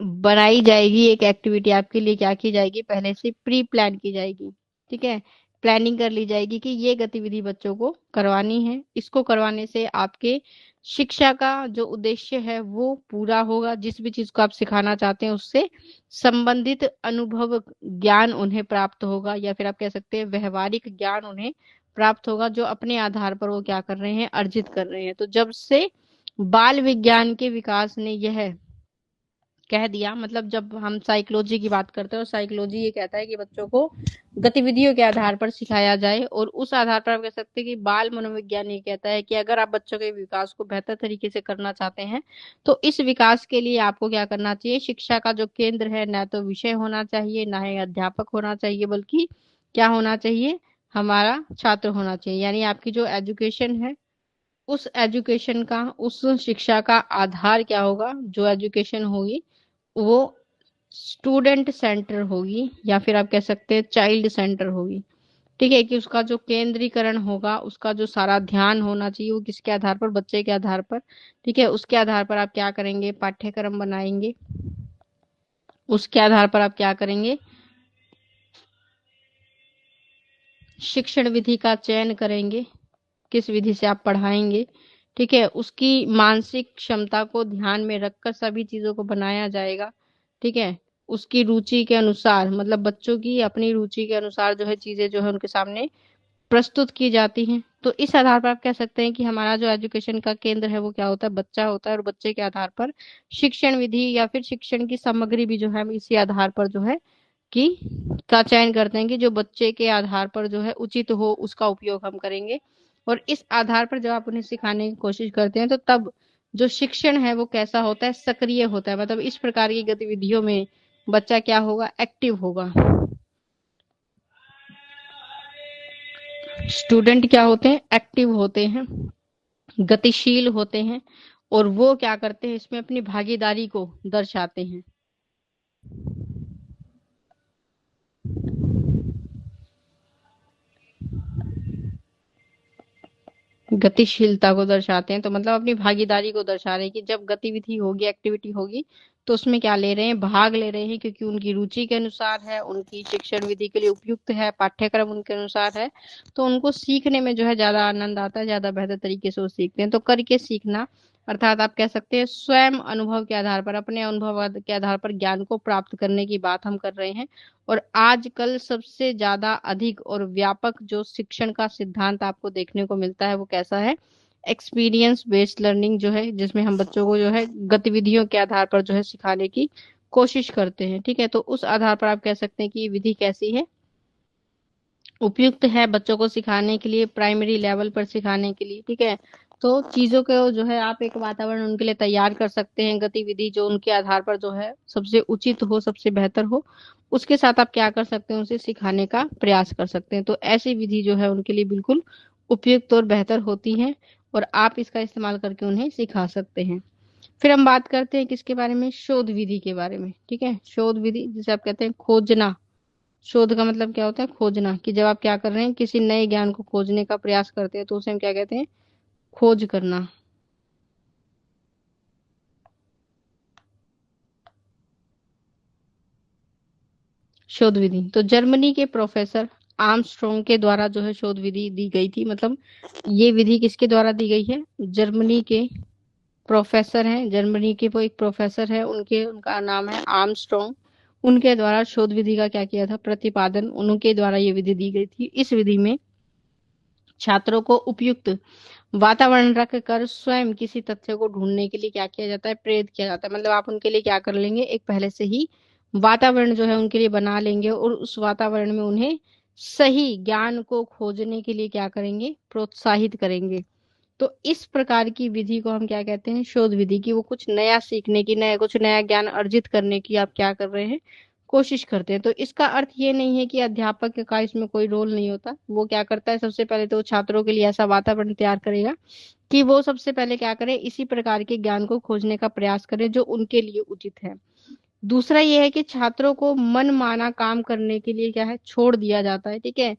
बनाई जाएगी, एक एक्टिविटी आपके लिए क्या की जाएगी, पहले से प्री प्लान की जाएगी, ठीक है। प्लानिंग कर ली जाएगी कि ये गतिविधि बच्चों को करवानी है, इसको करवाने से आपके शिक्षा का जो उद्देश्य है वो पूरा होगा, जिस भी चीज को आप सिखाना चाहते हैं उससे संबंधित अनुभव ज्ञान उन्हें प्राप्त होगा, या फिर आप कह सकते हैं व्यवहारिक ज्ञान उन्हें प्राप्त होगा, जो अपने आधार पर वो क्या कर रहे हैं, अर्जित कर रहे हैं। तो जब से बाल विज्ञान के विकास ने यह कह दिया, मतलब जब हम साइकोलॉजी की बात करते हैं और साइकोलॉजी ये कहता है कि बच्चों को गतिविधियों के आधार पर सिखाया जाए, और उस आधार पर आप कह सकते हैं कि बाल मनोविज्ञान ये कहता है कि अगर आप बच्चों के विकास को बेहतर तरीके से करना चाहते हैं तो इस विकास के लिए आपको क्या करना चाहिए, शिक्षा का जो केंद्र है ना तो विषय होना चाहिए, ना ही अध्यापक होना चाहिए, बल्कि क्या होना चाहिए, हमारा छात्र होना चाहिए। यानी आपकी जो एजुकेशन है, उस एजुकेशन का, उस शिक्षा का आधार क्या होगा, जो एजुकेशन होगी वो स्टूडेंट सेंटर होगी, या फिर आप कह सकते हैं चाइल्ड सेंटर होगी, ठीक है। कि उसका जो केंद्रीकरण होगा, उसका जो सारा ध्यान होना चाहिए वो किसके आधार पर, बच्चे के आधार पर, ठीक है। उसके आधार पर आप क्या करेंगे, पाठ्यक्रम बनाएंगे, उसके आधार पर आप क्या करेंगे, शिक्षण विधि का चयन करेंगे, किस विधि से आप पढ़ाएंगे, ठीक है। उसकी मानसिक क्षमता को ध्यान में रखकर सभी चीजों को बनाया जाएगा, ठीक है। उसकी रुचि के अनुसार, मतलब बच्चों की अपनी रुचि के अनुसार जो है चीजें जो है उनके सामने प्रस्तुत की जाती हैं। तो इस आधार पर आप कह सकते हैं कि हमारा जो एजुकेशन का केंद्र है वो क्या होता है, बच्चा होता है। और बच्चे के आधार पर शिक्षण विधि या फिर शिक्षण की सामग्री भी जो है हम इसी आधार पर जो है कि का चयन करते हैं कि जो बच्चे के आधार पर जो है उचित हो, उसका उपयोग हम करेंगे। और इस आधार पर जब आप उन्हें सिखाने की कोशिश करते हैं तो तब जो शिक्षण है वो कैसा होता है, सक्रिय होता है। मतलब इस प्रकार की गतिविधियों में बच्चा क्या होगा, एक्टिव होगा। स्टूडेंट क्या होते हैं, एक्टिव होते हैं, गतिशील होते हैं, और वो क्या करते हैं, इसमें अपनी भागीदारी को दर्शाते हैं। गतिशीलता को दर्शाते हैं, तो मतलब अपनी भागीदारी को दर्शा रहे हैं कि जब गतिविधि होगी, एक्टिविटी होगी, तो उसमें क्या ले रहे हैं, भाग ले रहे हैं, क्योंकि उनकी रुचि के अनुसार है, उनकी शिक्षण विधि के लिए उपयुक्त है, पाठ्यक्रम उनके अनुसार है। तो उनको सीखने में जो है ज्यादा आनंद आता है, ज्यादा बेहतर तरीके से वो सीखते हैं। तो करके सीखना अर्थात आप कह सकते हैं स्वयं अनुभव के आधार पर, अपने अनुभव के आधार पर ज्ञान को प्राप्त करने की बात हम कर रहे हैं। और आजकल सबसे ज्यादा अधिक और व्यापक जो शिक्षण का सिद्धांत आपको देखने को मिलता है वो कैसा है, एक्सपीरियंस बेस्ड लर्निंग जो है, जिसमें हम बच्चों को जो है गतिविधियों के आधार पर जो है सिखाने की कोशिश करते हैं, ठीक है। तो उस आधार पर आप कह सकते हैं कि ये विधि कैसी है, उपयुक्त है बच्चों को सिखाने के लिए, प्राइमरी लेवल पर सिखाने के लिए, ठीक है। तो चीजों को जो है आप एक वातावरण उनके लिए तैयार कर सकते हैं, गतिविधि जो उनके आधार पर जो है सबसे उचित हो, सबसे बेहतर हो, उसके साथ आप क्या कर सकते हैं, उसे सिखाने का प्रयास कर सकते हैं। तो ऐसी विधि जो है उनके लिए बिल्कुल उपयुक्त और बेहतर होती है, और आप इसका इस्तेमाल करके उन्हें सिखा सकते हैं। फिर हम बात करते हैं किसके बारे में, शोध विधि के बारे में, ठीक है। शोध विधि जिसे आप कहते हैं खोजना, शोध का मतलब क्या होता है, खोजना। कि जब आप क्या कर रहे हैं, किसी नए ज्ञान को खोजने का प्रयास करते हैं तो उसे हम क्या कहते हैं, खोज करना। शोध विधि तो जर्मनी के प्रोफेसर आर्मस्ट्रॉन्ग के द्वारा जो है शोध विधि दी गई थी। मतलब ये विधि किसके द्वारा दी गई है, जर्मनी के प्रोफेसर हैं, जर्मनी के वो एक प्रोफेसर है, उनका नाम है आर्मस्ट्रॉन्ग। उनके द्वारा शोध विधि का क्या किया था, प्रतिपादन, उनके द्वारा ये विधि दी गई थी। इस विधि में छात्रों को उपयुक्त वातावरण रख कर स्वयं किसी तथ्य को ढूंढने के लिए क्या किया जाता है, प्रेरित किया जाता है। मतलब आप उनके लिए क्या कर लेंगे, एक पहले से ही वातावरण जो है उनके लिए बना लेंगे और उस वातावरण में उन्हें सही ज्ञान को खोजने के लिए क्या करेंगे, प्रोत्साहित करेंगे। तो इस प्रकार की विधि को हम क्या कहते हैं, शोध विधि की। वो कुछ नया सीखने की, नया कुछ नया ज्ञान अर्जित करने की आप क्या कर रहे हैं, कोशिश करते हैं। तो इसका अर्थ ये नहीं है कि अध्यापक का इसमें कोई रोल नहीं होता। वो क्या करता है, सबसे पहले तो छात्रों के लिए ऐसा वातावरण तैयार करेगा कि वो सबसे पहले क्या करें, इसी प्रकार के ज्ञान को खोजने का प्रयास करें जो उनके लिए उचित है। दूसरा ये है कि छात्रों को मन माना काम करने के लिए क्या है, छोड़ दिया जाता है। ठीक है,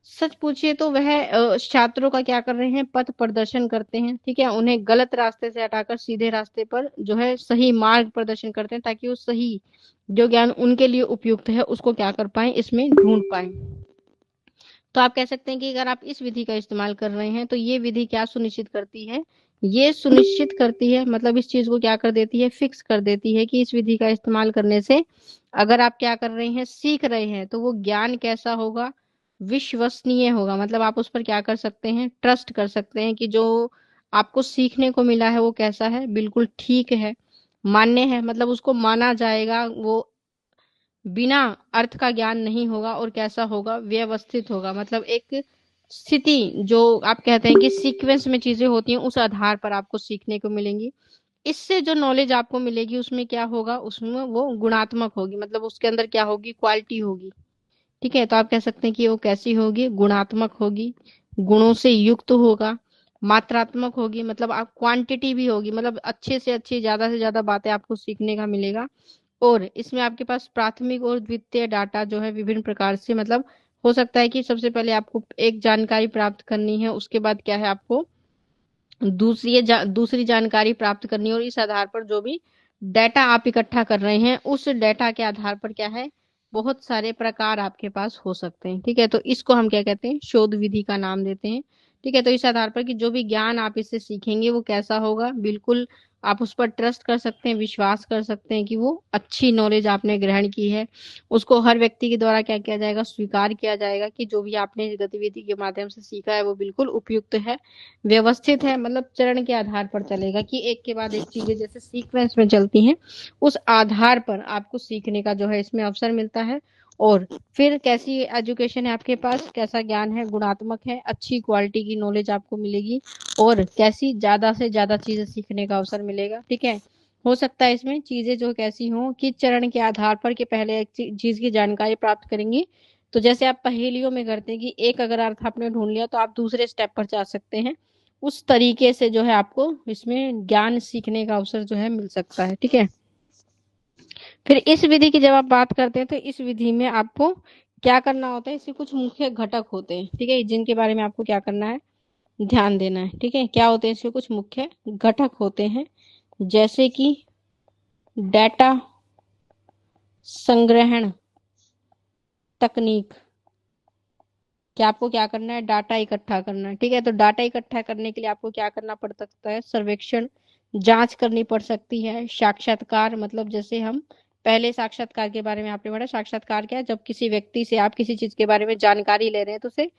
सच पूछिए तो वह छात्रों का क्या कर रहे हैं, पथ प्रदर्शन करते हैं। ठीक है, उन्हें गलत रास्ते से हटाकर सीधे रास्ते पर जो है सही मार्ग प्रदर्शन करते हैं, ताकि वो सही जो ज्ञान उनके लिए उपयुक्त है उसको क्या कर पाए, इसमें ढूंढ पाए। तो आप कह सकते हैं कि अगर आप इस विधि का इस्तेमाल कर रहे हैं तो ये विधि क्या सुनिश्चित करती है, ये सुनिश्चित करती है, मतलब इस चीज को क्या कर देती है, फिक्स कर देती है कि इस विधि का इस्तेमाल करने से अगर आप क्या कर रहे हैं, सीख रहे हैं, तो वो ज्ञान कैसा होगा, विश्वसनीय होगा। मतलब आप उस पर क्या कर सकते हैं, ट्रस्ट कर सकते हैं कि जो आपको सीखने को मिला है वो कैसा है, बिल्कुल ठीक है, मान्य है। मतलब उसको माना जाएगा, वो बिना अर्थ का ज्ञान नहीं होगा और कैसा होगा, व्यवस्थित होगा। मतलब एक स्थिति जो आप कहते हैं कि सीक्वेंस में चीजें होती हैं, उस आधार पर आपको सीखने को मिलेंगी। इससे जो नॉलेज आपको मिलेगी उसमें क्या होगा, उसमें वो गुणात्मक होगी। मतलब उसके अंदर क्या होगी, क्वालिटी होगी। ठीक है, तो आप कह सकते हैं कि वो कैसी होगी, गुणात्मक होगी, गुणों से युक्त होगा, मात्रात्मक होगी, मतलब आप क्वांटिटी भी होगी, मतलब अच्छे से अच्छी, ज्यादा से ज्यादा बातें आपको सीखने का मिलेगा। और इसमें आपके पास प्राथमिक और द्वितीय डाटा जो है विभिन्न प्रकार से, मतलब हो सकता है कि सबसे पहले आपको एक जानकारी प्राप्त करनी है, उसके बाद क्या है, आपको दूसरी जानकारी प्राप्त करनी है, और इस आधार पर जो भी डाटा आप इकट्ठा कर रहे हैं उस डाटा के आधार पर क्या है, बहुत सारे प्रकार आपके पास हो सकते हैं। ठीक है, तो इसको हम क्या कहते हैं, शोध विधि का नाम देते हैं। ठीक है, तो इस आधार पर कि जो भी ज्ञान आप इससे सीखेंगे वो कैसा होगा, बिल्कुल आप उस पर ट्रस्ट कर सकते हैं, विश्वास कर सकते हैं कि वो अच्छी नॉलेज आपने ग्रहण की है। उसको हर व्यक्ति के द्वारा क्या किया जाएगा, स्वीकार किया जाएगा कि जो भी आपने इस गतिविधि के माध्यम से सीखा है वो बिल्कुल उपयुक्त है, व्यवस्थित है। मतलब चरण के आधार पर चलेगा कि एक के बाद एक चीजें जैसे सीक्वेंस में चलती हैं, उस आधार पर आपको सीखने का जो है इसमें अवसर मिलता है। और फिर कैसी एजुकेशन है आपके पास, कैसा ज्ञान है, गुणात्मक है, अच्छी क्वालिटी की नॉलेज आपको मिलेगी, और कैसी ज्यादा से ज्यादा चीजें सीखने का अवसर मिलेगा। ठीक है, हो सकता है इसमें चीजें जो कैसी हों कि चरण के आधार पर, कि पहले एक चीज की जानकारी प्राप्त करेंगे, तो जैसे आप पहेलियों में करते हैं कि एक अगर अर्थ आपने ढूंढ लिया तो आप दूसरे स्टेप पर जा सकते हैं, उस तरीके से जो है आपको इसमें ज्ञान सीखने का अवसर जो है मिल सकता है। ठीक है, फिर इस विधि की जब आप बात करते हैं तो इस विधि में आपको क्या करना होता है, इसके कुछ मुख्य घटक होते हैं। ठीक है, जिनके बारे में आपको क्या करना है, ध्यान देना है। ठीक है, क्या होते हैं इसके कुछ मुख्य घटक होते हैं, जैसे कि डेटा संग्रहण तकनीक। क्या आपको क्या करना है, डाटा इकट्ठा करना है। ठीक है, तो डाटा इकट्ठा करने के लिए आपको क्या करना पड़ सकता है, सर्वेक्षण, जांच करनी पड़ सकती है, साक्षात्कार, मतलब जैसे हम पहले साक्षात्कार के बारे में आपने पढ़ा, साक्षात्कार क्या है, जब किसी व्यक्ति से आप किसी चीज के बारे में जानकारी ले रहे हैं तो उसे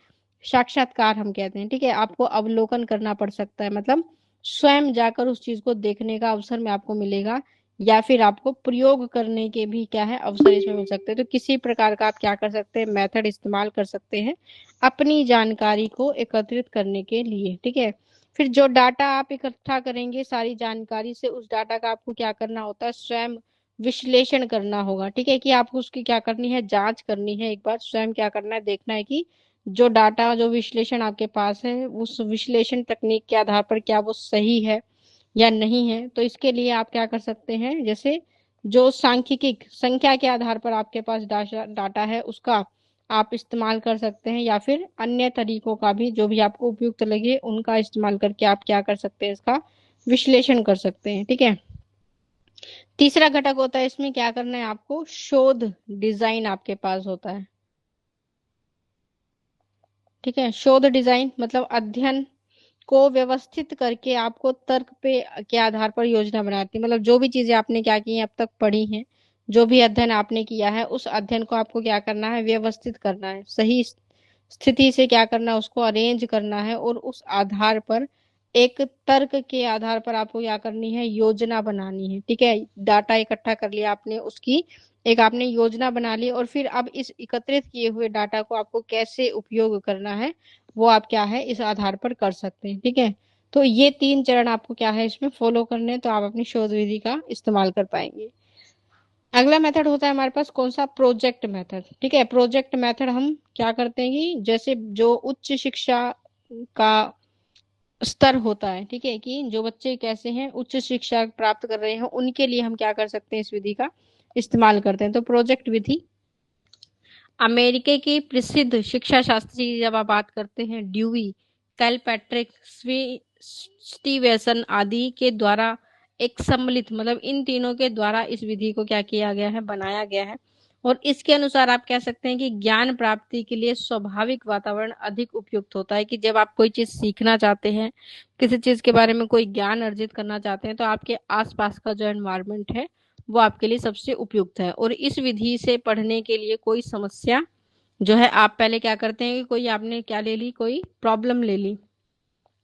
साक्षात्कार हम कहते हैं। ठीक है, आपको अवलोकन करना पड़ सकता है, मतलब स्वयं जाकर उस चीज को देखने का अवसर में आपको मिलेगा, या फिर आपको प्रयोग करने के भी क्या है, अवसर इसमें मिल सकते हैं। तो किसी प्रकार का आप क्या कर सकते हैं, मेथड इस्तेमाल कर सकते हैं अपनी जानकारी को एकत्रित करने के लिए। ठीक है, फिर जो डाटा आप इकट्ठा करेंगे सारी जानकारी से, उस डाटा का आपको क्या करना होता है, स्वयं विश्लेषण करना होगा। ठीक है, कि आपको उसकी क्या करनी है, जांच करनी है, एक बार स्वयं क्या करना है, देखना है कि जो डाटा, जो विश्लेषण आपके पास है, उस विश्लेषण तकनीक के आधार पर क्या वो सही है या नहीं है। तो इसके लिए आप क्या कर सकते हैं, जैसे जो सांख्यिकी संख्या के आधार पर आपके पास डाटा है उसका आप इस्तेमाल कर सकते हैं, या फिर अन्य तरीकों का भी, जो भी आपको उपयुक्त लगे उनका इस्तेमाल करके आप क्या कर सकते हैं, इसका विश्लेषण कर सकते हैं। ठीक है, तीसरा घटक होता है इसमें क्या करना है आपको, शोध डिजाइन आपके पास होता है। ठीक है, शोध डिजाइन मतलब अध्ययन को व्यवस्थित करके आपको तर्क पे के आधार पर योजना बनाती है। मतलब जो भी चीजें आपने क्या की हैं अब तक पढ़ी हैं, जो भी अध्ययन आपने किया है, उस अध्ययन को आपको क्या करना है, व्यवस्थित करना है, सही स्थिति से क्या करना है, उसको अरेंज करना है, और उस आधार पर एक तर्क के आधार पर आपको क्या करनी है, योजना बनानी है। ठीक है, डाटा इकट्ठा कर लिया आपने, उसकी एक आपने योजना बना ली, और फिर अब इस एकत्रित किए हुए डाटा को आपको कैसे उपयोग करना है, वो आप क्या है इस आधार पर कर सकते हैं। ठीक है, तो ये 3 चरण आपको क्या है इसमें फॉलो करने हैं, तो आप अपनी शोध विधि का इस्तेमाल कर पाएंगे। अगला मेथड होता है हमारे पास कौन सा, प्रोजेक्ट मेथड। ठीक है, प्रोजेक्ट मेथड हम क्या करते हैं कि जैसे जो उच्च शिक्षा का स्तर होता है, ठीक है, कि जो बच्चे कैसे हैं, उच्च शिक्षा प्राप्त कर रहे हैं, उनके लिए हम क्या कर सकते हैं, इस विधि का इस्तेमाल करते हैं। तो प्रोजेक्ट विधि अमेरिका की प्रसिद्ध शिक्षा शास्त्री जब आप बात करते हैं ड्यूई, कैलपैट्रिक, स्टीवेसन आदि के द्वारा एक सम्मिलित, मतलब इन तीनों के द्वारा इस विधि को क्या किया गया है, बनाया गया है। और इसके अनुसार आप कह सकते हैं कि ज्ञान प्राप्ति के लिए स्वाभाविक वातावरण अधिक उपयुक्त होता है। कि जब आप कोई चीज सीखना चाहते हैं, किसी चीज के बारे में कोई ज्ञान अर्जित करना चाहते हैं, तो आपके आसपास का जो एनवायरनमेंट है वो आपके लिए सबसे उपयुक्त है। और इस विधि से पढ़ने के लिए कोई समस्या जो है, आप पहले क्या करते हैं कि कोई आपने क्या ले ली, कोई प्रॉब्लम ले ली,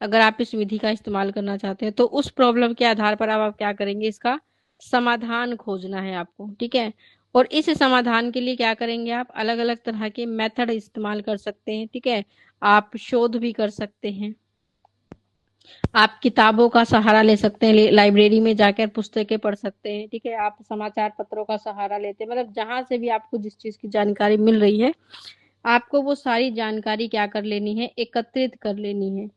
अगर आप इस विधि का इस्तेमाल करना चाहते हैं तो उस प्रॉब्लम के आधार पर आप क्या करेंगे, इसका समाधान खोजना है आपको। ठीक है, और इस समाधान के लिए क्या करेंगे, आप अलग अलग तरह के मेथड इस्तेमाल कर सकते हैं। ठीक है, आप शोध भी कर सकते हैं, आप किताबों का सहारा ले सकते हैं, लाइब्रेरी में जाकर पुस्तकें पढ़ सकते हैं। ठीक है, आप समाचार पत्रों का सहारा लेते हैं, मतलब जहां से भी आपको जिस चीज की जानकारी मिल रही है, आपको वो सारी जानकारी क्या कर लेनी है, एकत्रित कर लेनी है।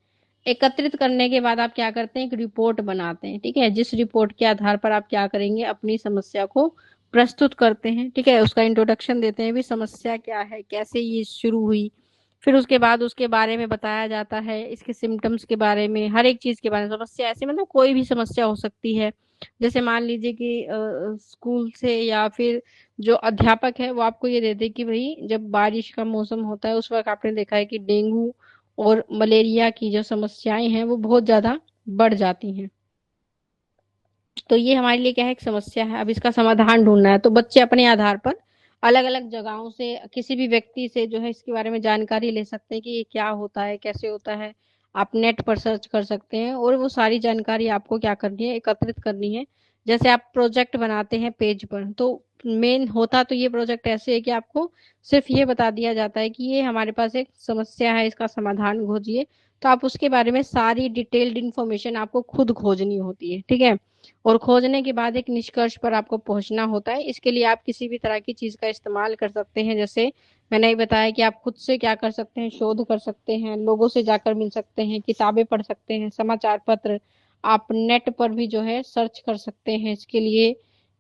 एकत्रित करने के बाद आप क्या करते हैं, एक रिपोर्ट बनाते हैं। ठीक है, जिस रिपोर्ट के आधार पर आप क्या करेंगे, अपनी समस्या को प्रस्तुत करते हैं। ठीक है, उसका इंट्रोडक्शन देते हैं, भी समस्या क्या है, कैसे ये शुरू हुई, फिर उसके बाद उसके बारे में बताया जाता है, इसके सिम्टम्स के बारे में, हर एक चीज के बारे में। समस्या ऐसे मतलब कोई भी समस्या हो सकती है, जैसे मान लीजिए कि स्कूल से या फिर जो अध्यापक है वो आपको ये देते कि भाई जब बारिश का मौसम होता है उस वक्त आपने देखा है कि डेंगू और मलेरिया की जो समस्याएं हैं वो बहुत ज्यादा बढ़ जाती हैं। तो ये हमारे लिए क्या है, एक समस्या है, अब इसका समाधान ढूंढना है। तो बच्चे अपने आधार पर अलग अलग जगहों से, किसी भी व्यक्ति से जो है इसके बारे में जानकारी ले सकते हैं कि ये क्या होता है, कैसे होता है। आप नेट पर सर्च कर सकते हैं, और वो सारी जानकारी आपको क्या करनी है, एकत्रित करनी है। जैसे आप प्रोजेक्ट बनाते हैं पेज पर, तो मेन होता तो ये प्रोजेक्ट ऐसे है कि आपको सिर्फ ये बता दिया जाता है कि ये हमारे पास एक समस्या है, इसका समाधान खोजिए। तो आप उसके बारे में सारी डिटेल्ड इंफॉर्मेशन आपको खुद खोजनी होती है। ठीक है, और खोजने के बाद एक निष्कर्ष पर आपको पहुंचना होता है। इसके लिए आप किसी भी तरह की चीज का इस्तेमाल कर सकते हैं, जैसे मैंने ये बताया कि आप खुद से क्या कर सकते हैं, शोध कर सकते हैं, लोगों से जाकर मिल सकते हैं, किताबें पढ़ सकते हैं, समाचार पत्र, आप नेट पर भी जो है सर्च कर सकते हैं इसके लिए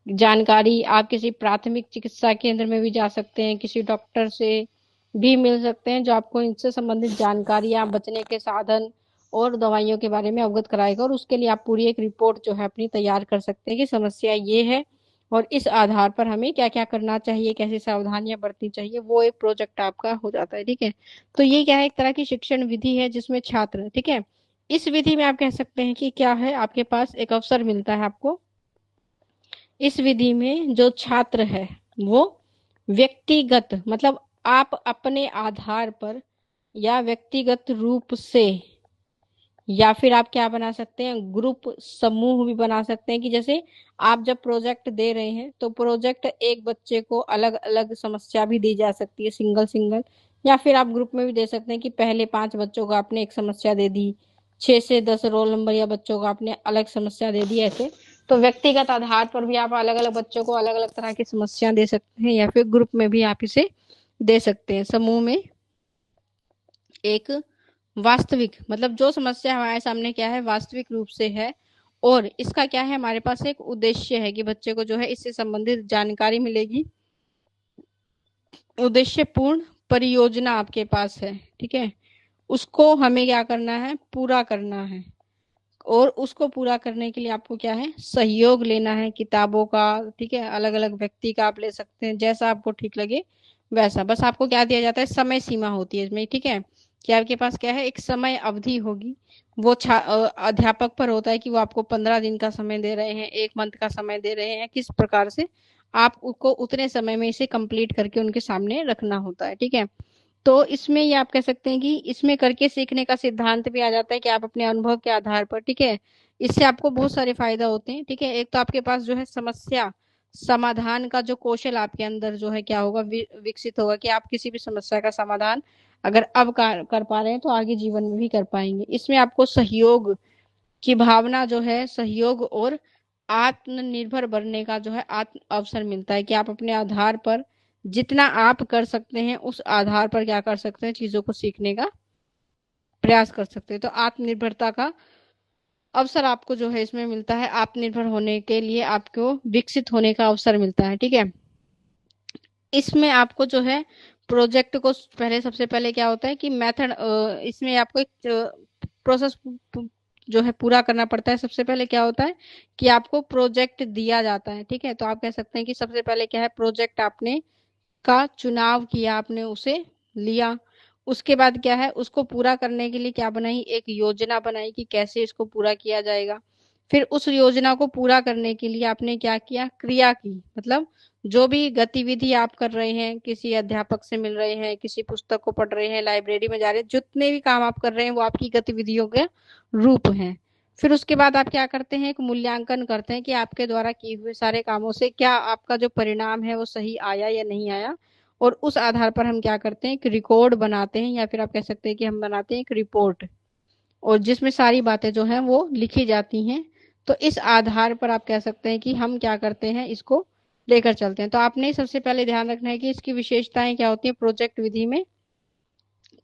जानकारी। आप किसी प्राथमिक चिकित्सा केंद्र में भी जा सकते हैं, किसी डॉक्टर से भी मिल सकते हैं जो आपको इनसे संबंधित जानकारियां, बचने के साधन और दवाइयों के बारे में अवगत कराएगा। और उसके लिए आप पूरी एक रिपोर्ट जो है अपनी तैयार कर सकते हैं कि समस्या ये है और इस आधार पर हमें क्या क्या करना चाहिए, कैसी सावधानियां बरतनी चाहिए, वो एक प्रोजेक्ट आपका हो जाता है। ठीक है, तो ये क्या है, एक तरह की शिक्षण विधि है जिसमें छात्र, ठीक है, इस विधि में आप कह सकते हैं कि क्या है, आपके पास एक अवसर मिलता है आपको। इस विधि में जो छात्र है वो व्यक्तिगत, मतलब आप अपने आधार पर या व्यक्तिगत रूप से, या फिर आप क्या बना सकते हैं, ग्रुप समूह भी बना सकते हैं। कि जैसे आप जब प्रोजेक्ट दे रहे हैं तो प्रोजेक्ट एक बच्चे को अलग अलग समस्या भी दी जा सकती है, सिंगल सिंगल, या फिर आप ग्रुप में भी दे सकते हैं कि पहले 5 बच्चों को आपने एक समस्या दे दी, 6 से 10 रोल नंबर या बच्चों को आपने अलग समस्या दे दी, ऐसे। तो व्यक्तिगत आधार पर भी आप अलग अलग बच्चों को अलग अलग तरह की समस्या दे सकते हैं, या फिर ग्रुप में भी आप इसे दे सकते हैं, समूह में। एक वास्तविक, मतलब जो समस्या हमारे सामने क्या है, वास्तविक रूप से है, और इसका क्या है, हमारे पास एक उद्देश्य है कि बच्चे को जो है इससे संबंधित जानकारी मिलेगी। उद्देश्यपूर्ण परियोजना आपके पास है, ठीक है, उसको हमें क्या करना है, पूरा करना है। और उसको पूरा करने के लिए आपको क्या है, सहयोग लेना है किताबों का, ठीक है, अलग अलग व्यक्ति का आप ले सकते हैं, जैसा आपको ठीक लगे वैसा। बस आपको क्या दिया जाता है, समय सीमा होती है इसमें, ठीक है, कि आपके पास क्या है, एक समय अवधि होगी। वो अध्यापक पर होता है कि वो आपको 15 दिन का समय दे रहे हैं, 1 मंथ का समय दे रहे हैं, किस प्रकार से आप उसको उतने समय में इसे कंप्लीट करके उनके सामने रखना होता है। ठीक है, तो इसमें ये आप कह सकते हैं कि इसमें करके सीखने का सिद्धांत भी आ जाता है कि आप अपने अनुभव के आधार पर, ठीक है, इससे आपको बहुत सारे फायदा होते हैं। ठीक है, एक तो आपके पास जो है समस्या समाधान का जो कौशल आपके अंदर जो है क्या होगा, विकसित होगा कि आप किसी भी समस्या का समाधान अगर अब कर पा रहे हैं तो आगे जीवन में भी कर पाएंगे। इसमें आपको सहयोग की भावना जो है, सहयोग और आत्मनिर्भर बनने का जो है आत्म अवसर मिलता है कि आप अपने आधार पर जितना आप कर सकते हैं उस आधार पर क्या कर सकते हैं, चीजों को सीखने का प्रयास कर सकते हैं। तो आत्मनिर्भरता का अवसर आपको जो है इसमें मिलता है, आत्मनिर्भर होने के लिए आपको विकसित होने का अवसर मिलता है। ठीक है, इसमें आपको जो है प्रोजेक्ट को पहले, सबसे पहले क्या होता है कि मेथड, इसमें आपको एक प्रोसेस जो है पूरा करना पड़ता है। सबसे पहले क्या होता है कि आपको प्रोजेक्ट दिया जाता है। ठीक है, तो आप कह सकते हैं कि सबसे पहले क्या है, प्रोजेक्ट आपने का चुनाव किया, आपने उसे लिया। उसके बाद क्या है, उसको पूरा करने के लिए क्या बनाई, एक योजना बनाई कि कैसे इसको पूरा किया जाएगा। फिर उस योजना को पूरा करने के लिए आपने क्या किया, क्रिया की, मतलब जो भी गतिविधि आप कर रहे हैं, किसी अध्यापक से मिल रहे हैं, किसी पुस्तक को पढ़ रहे हैं, लाइब्रेरी में जा रहे हैं, जितने भी काम आप कर रहे हैं वो आपकी गतिविधियों के रूप हैं। फिर उसके बाद आप क्या करते हैं, एक मूल्यांकन करते हैं कि आपके द्वारा किए हुए सारे कामों से क्या आपका जो परिणाम है वो सही आया या नहीं आया। और उस आधार पर हम क्या करते हैं, एक रिकॉर्ड बनाते हैं, या फिर आप कह सकते हैं कि हम बनाते हैं एक रिपोर्ट, और जिसमें सारी बातें जो हैं वो लिखी जाती हैं। तो इस आधार पर आप कह सकते हैं कि हम क्या करते हैं, इसको लेकर चलते हैं। तो आपने सबसे पहले ध्यान रखना है कि इसकी विशेषताएं क्या होती है प्रोजेक्ट विधि में।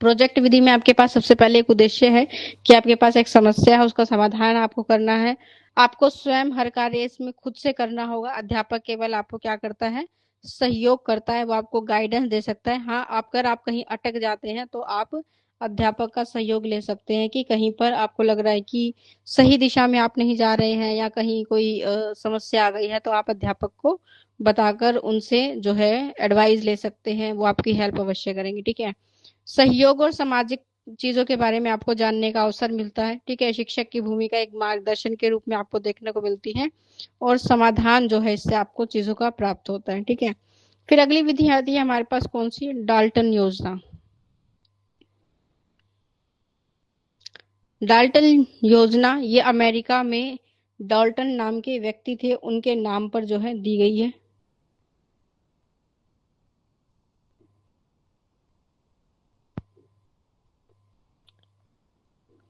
प्रोजेक्ट विधि में आपके पास सबसे पहले एक उद्देश्य है कि आपके पास एक समस्या है, उसका समाधान आपको करना है। आपको स्वयं हर कार्य इसमें खुद से करना होगा। अध्यापक केवल आपको क्या करता है, सहयोग करता है, वो आपको गाइडेंस दे सकता है। हाँ, अगर आप कहीं अटक जाते हैं तो आप अध्यापक का सहयोग ले सकते हैं कि कहीं पर आपको लग रहा है कि सही दिशा में आप नहीं जा रहे हैं या कहीं कोई समस्या आ गई है, तो आप अध्यापक को बताकर उनसे जो है एडवाइस ले सकते हैं, वो आपकी हेल्प अवश्य करेंगे। ठीक है, सहयोग और सामाजिक चीजों के बारे में आपको जानने का अवसर मिलता है। ठीक है, शिक्षक की भूमिका एक मार्गदर्शन के रूप में आपको देखने को मिलती है, और समाधान जो है इससे आपको चीजों का प्राप्त होता है। ठीक है, फिर अगली विधि आती है हमारे पास कौन सी, डाल्टन योजना। डाल्टन योजना ये अमेरिका में डाल्टन नाम के व्यक्ति थे, उनके नाम पर जो है दी गई है।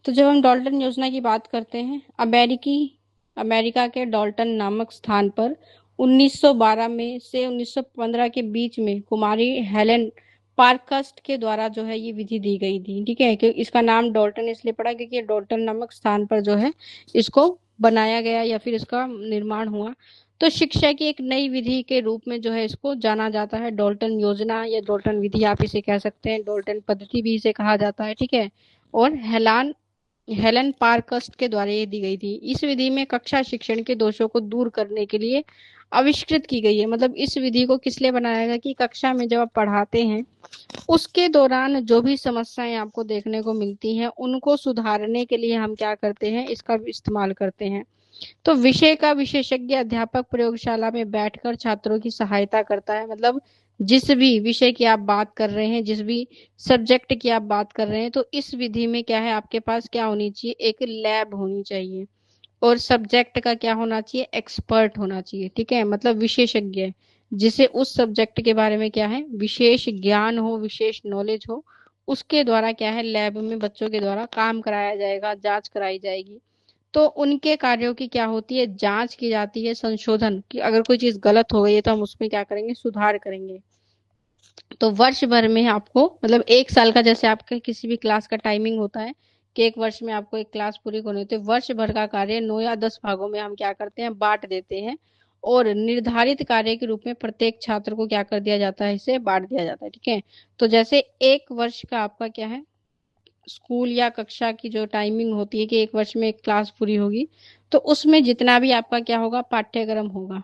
तो जब हम डाल्टन योजना की बात करते हैं, अमेरिका के डाल्टन नामक स्थान पर 1912 में से 1915 के बीच में कुमारी हेलेन पार्कस्ट के द्वारा जो है ये विधि दी गई थी। ठीक है, कि इसका नाम डाल्टन इसलिए पड़ा क्योंकि डाल्टन नामक स्थान पर जो है इसको बनाया गया या फिर इसका निर्माण हुआ। तो शिक्षा की एक नई विधि के रूप में जो है इसको जाना जाता है, डाल्टन योजना या डाल्टन विधि आप इसे कह सकते हैं, डाल्टन पद्धति भी इसे कहा जाता है। ठीक है, और हेलन पार्कस्ट के द्वारा ये दी गई थी। इस विधि में कक्षा शिक्षण के दोषों को दूर करने के लिए आविष्कृत की गई है। मतलब इस विधि को किस लिए बनाया गया कि कक्षा में जब आप पढ़ाते हैं उसके दौरान जो भी समस्याएं आपको देखने को मिलती हैं उनको सुधारने के लिए हम क्या करते हैं, इसका इस्तेमाल करते हैं। तो विषय का विशेषज्ञ अध्यापक प्रयोगशाला में बैठकर छात्रों की सहायता करता है। मतलब जिस भी विषय की आप बात कर रहे हैं, जिस भी सब्जेक्ट की आप बात कर रहे हैं, तो इस विधि में क्या है, आपके पास क्या होनी चाहिए, एक लैब होनी चाहिए, और सब्जेक्ट का क्या होना चाहिए, एक्सपर्ट होना चाहिए। ठीक है, मतलब विशेषज्ञ, जिसे उस सब्जेक्ट के बारे में क्या है, विशेष ज्ञान हो, विशेष नॉलेज हो, उसके द्वारा क्या है, लैब में बच्चों के द्वारा काम कराया जाएगा, जांच कराई जाएगी। तो उनके कार्यों की क्या होती है, जांच की जाती है, संशोधन कि अगर कोई चीज गलत हो गई है तो हम उसमें क्या करेंगे, सुधार करेंगे। तो वर्ष भर में आपको, मतलब 1 साल का जैसे आपके किसी भी क्लास का टाइमिंग होता है कि एक वर्ष में आपको एक क्लास पूरी करनी होती है, वर्ष भर का कार्य 9 या 10 भागों में हम क्या करते हैं, बांट देते हैं, और निर्धारित कार्य के रूप में प्रत्येक छात्र को क्या कर दिया जाता है, इसे बांट दिया जाता है। ठीक है, तो जैसे 1 वर्ष का आपका क्या है, स्कूल या कक्षा की जो टाइमिंग होती है कि 1 वर्ष में एक क्लास पूरी होगी, तो उसमें जितना भी आपका क्या होगा, पाठ्यक्रम होगा,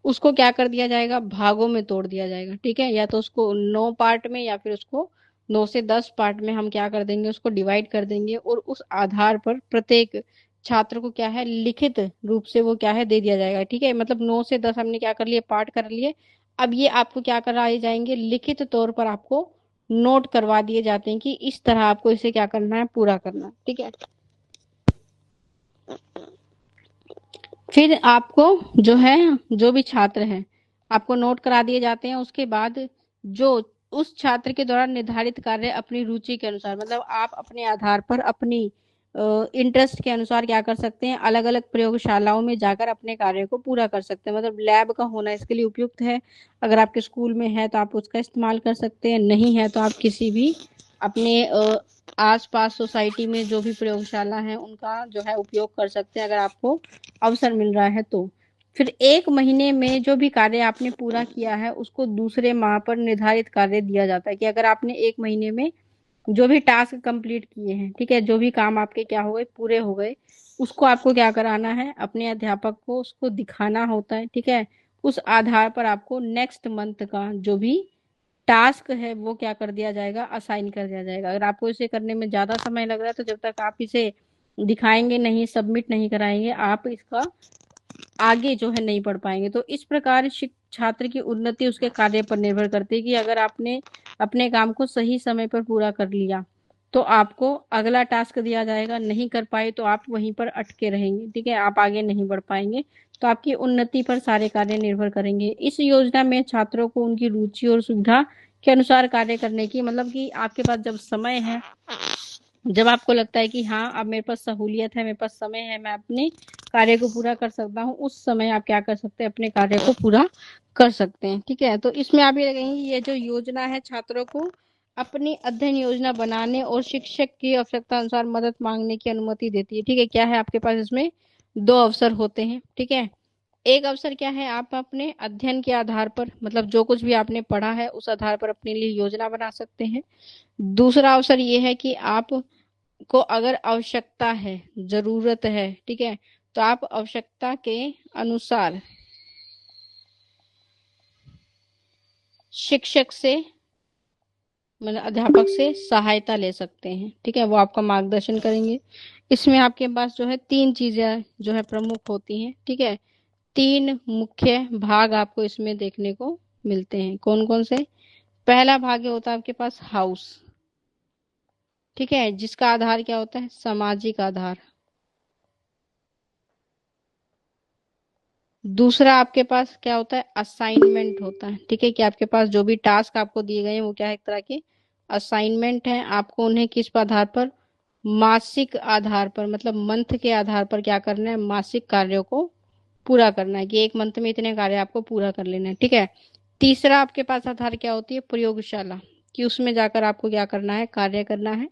उसको क्या कर दिया जाएगा, भागों में तोड़ दिया जाएगा। ठीक है, या तो उसको 9 पार्ट में या फिर उसको 9 से 10 पार्ट में हम क्या कर देंगे, उसको डिवाइड कर देंगे और उस आधार पर प्रत्येक छात्र को क्या है, लिखित रूप से वो क्या है, दे दिया जाएगा। ठीक है, मतलब 9 से 10 हमने क्या कर लिए, पार्ट कर लिए। अब ये आपको क्या कराए जाएंगे, लिखित तौर पर आपको नोट करवा दिए जाते हैं कि इस तरह आपको इसे क्या करना है, पूरा करना है। ठीक है, फिर आपको जो है, जो भी छात्र है आपको नोट करा दिए जाते हैं। उसके बाद जो उस छात्र के द्वारा निर्धारित कार्य अपनी रुचि के अनुसार, मतलब आप अपने आधार पर अपनी इंटरेस्ट के अनुसार क्या कर सकते हैं, अलग अलग प्रयोगशालाओं में जाकर अपने कार्य को पूरा कर सकते हैं। मतलब लैब का होना इसके लिए उपयुक्त है। अगर आपके स्कूल में है तो आप उसका इस्तेमाल कर सकते हैं, नहीं है तो आप किसी भी अपने आसपास सोसाइटी में जो भी प्रयोगशाला है उनका जो है उपयोग कर सकते हैं, अगर आपको अवसर मिल रहा है तो। फिर 1 महीने में जो भी कार्य आपने पूरा किया है उसको दूसरे माह पर निर्धारित कार्य दिया जाता है, कि अगर आपने 1 महीने में जो भी टास्क कंप्लीट किए हैं, ठीक है, जो भी काम आपके क्या हो गए, पूरे हो गए, उसको आपको क्या कराना है, अपने अध्यापक को उसको दिखाना होता है। ठीक है, उस आधार पर आपको नेक्स्ट मंथ का जो भी टास्क है वो क्या कर दिया जाएगा, असाइन कर दिया जाएगा। अगर आपको इसे करने में ज्यादा समय लग रहा है तो जब तक आप इसे दिखाएंगे नहीं, सबमिट नहीं कराएंगे, आप इसका आगे जो है नहीं पढ़ पाएंगे। तो इस प्रकार छात्र की उन्नति उसके कार्य पर निर्भर करती है, कि अगर आपने अपने काम को सही समय पर पूरा कर लिया तो आपको अगला टास्क दिया जाएगा, नहीं कर पाए तो आप वहीं पर अटके रहेंगे। ठीक है, आप आगे नहीं बढ़ पाएंगे। तो आपकी उन्नति पर सारे कार्य निर्भर करेंगे। इस योजना में छात्रों को उनकी रुचि और सुविधा के अनुसार कार्य करने की, मतलब कि आपके पास जब समय है, जब आपको लगता है कि हाँ अब मेरे पास सहूलियत है, मेरे पास समय है, मैं अपने कार्य को पूरा कर सकता हूँ, उस समय आप क्या कर सकते हैं, अपने कार्य को पूरा कर सकते हैं। ठीक है, तो इसमें आप ये कहेंगे, ये जो योजना है छात्रों को अपनी अध्ययन योजना बनाने और शिक्षक की आवश्यकता अनुसार मदद मांगने की अनुमति देती है। ठीक है, क्या है आपके पास इसमें 2 अवसर होते हैं। ठीक है, एक अवसर क्या है, आप अपने अध्ययन के आधार पर, मतलब जो कुछ भी आपने पढ़ा है उस आधार पर अपने लिए योजना बना सकते हैं। दूसरा अवसर ये है कि आप को अगर आवश्यकता है, जरूरत है, ठीक है, तो आप आवश्यकता के अनुसार शिक्षक से, मतलब अध्यापक से सहायता ले सकते हैं। ठीक है, वो आपका मार्गदर्शन करेंगे। इसमें आपके पास जो है 3 चीजें जो है प्रमुख होती हैं। ठीक है, 3 मुख्य भाग आपको इसमें देखने को मिलते हैं। कौन कौन से? पहला भाग होता है आपके पास हाउस। ठीक है, जिसका आधार क्या होता है, सामाजिक आधार। दूसरा आपके पास क्या होता है, असाइनमेंट होता है। ठीक है, कि आपके पास जो भी टास्क आपको दिए गए हैं वो क्या है, एक तरह के असाइनमेंट है। आपको उन्हें किस आधार पर, मासिक आधार पर, मतलब मंथ के आधार पर क्या करना है, मासिक कार्यों को पूरा करना है, कि एक मंथ में इतने कार्य आपको पूरा कर लेना है। ठीक है, तीसरा आपके पास आधार क्या होती है, प्रयोगशाला, कि उसमें जाकर आपको क्या करना है, कार्य करना है।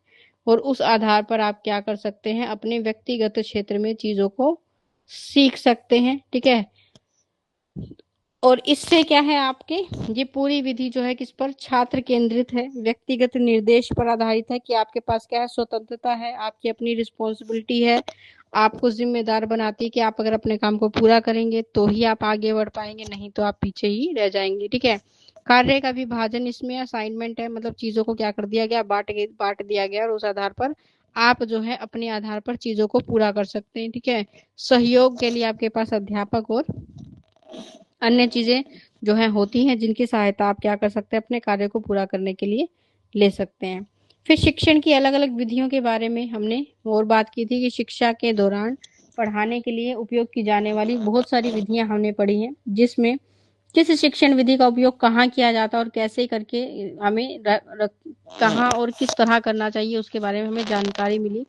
और उस आधार पर आप क्या कर सकते हैं, अपने व्यक्तिगत क्षेत्र में चीजों को सीख सकते हैं। ठीक है, और इससे क्या है, आपके ये पूरी विधि जो है किस पर, छात्र केंद्रित है, व्यक्तिगत निर्देश पर आधारित है, कि आपके पास क्या है, स्वतंत्रता है, आपकी अपनी रिस्पॉन्सिबिलिटी है, आपको जिम्मेदार बनाती है कि आप अगर अपने काम को पूरा करेंगे तो ही आप आगे बढ़ पाएंगे, नहीं तो आप पीछे ही रह जाएंगे। ठीक है, कार्य का विभाजन इसमें असाइनमेंट है, मतलब चीजों को क्या कर दिया गया, बांट दिया गया, और उस आधार पर आप जो है अपने आधार पर चीजों को पूरा कर सकते हैं। ठीक है, सहयोग के लिए आपके पास अध्यापक और अन्य चीजें जो है होती हैं, जिनकी सहायता आप क्या कर सकते हैं, अपने कार्य को पूरा करने के लिए ले सकते हैं। फिर शिक्षण की अलग अलग विधियों के बारे में हमने और बात की थी, कि शिक्षा के दौरान पढ़ाने के लिए उपयोग की जाने वाली बहुत सारी विधियां हमने पढ़ी हैं, जिसमें किस शिक्षण विधि का उपयोग कहाँ किया जाता है और कैसे करके हमें कहाँ और किस तरह करना चाहिए उसके बारे में हमें जानकारी मिली।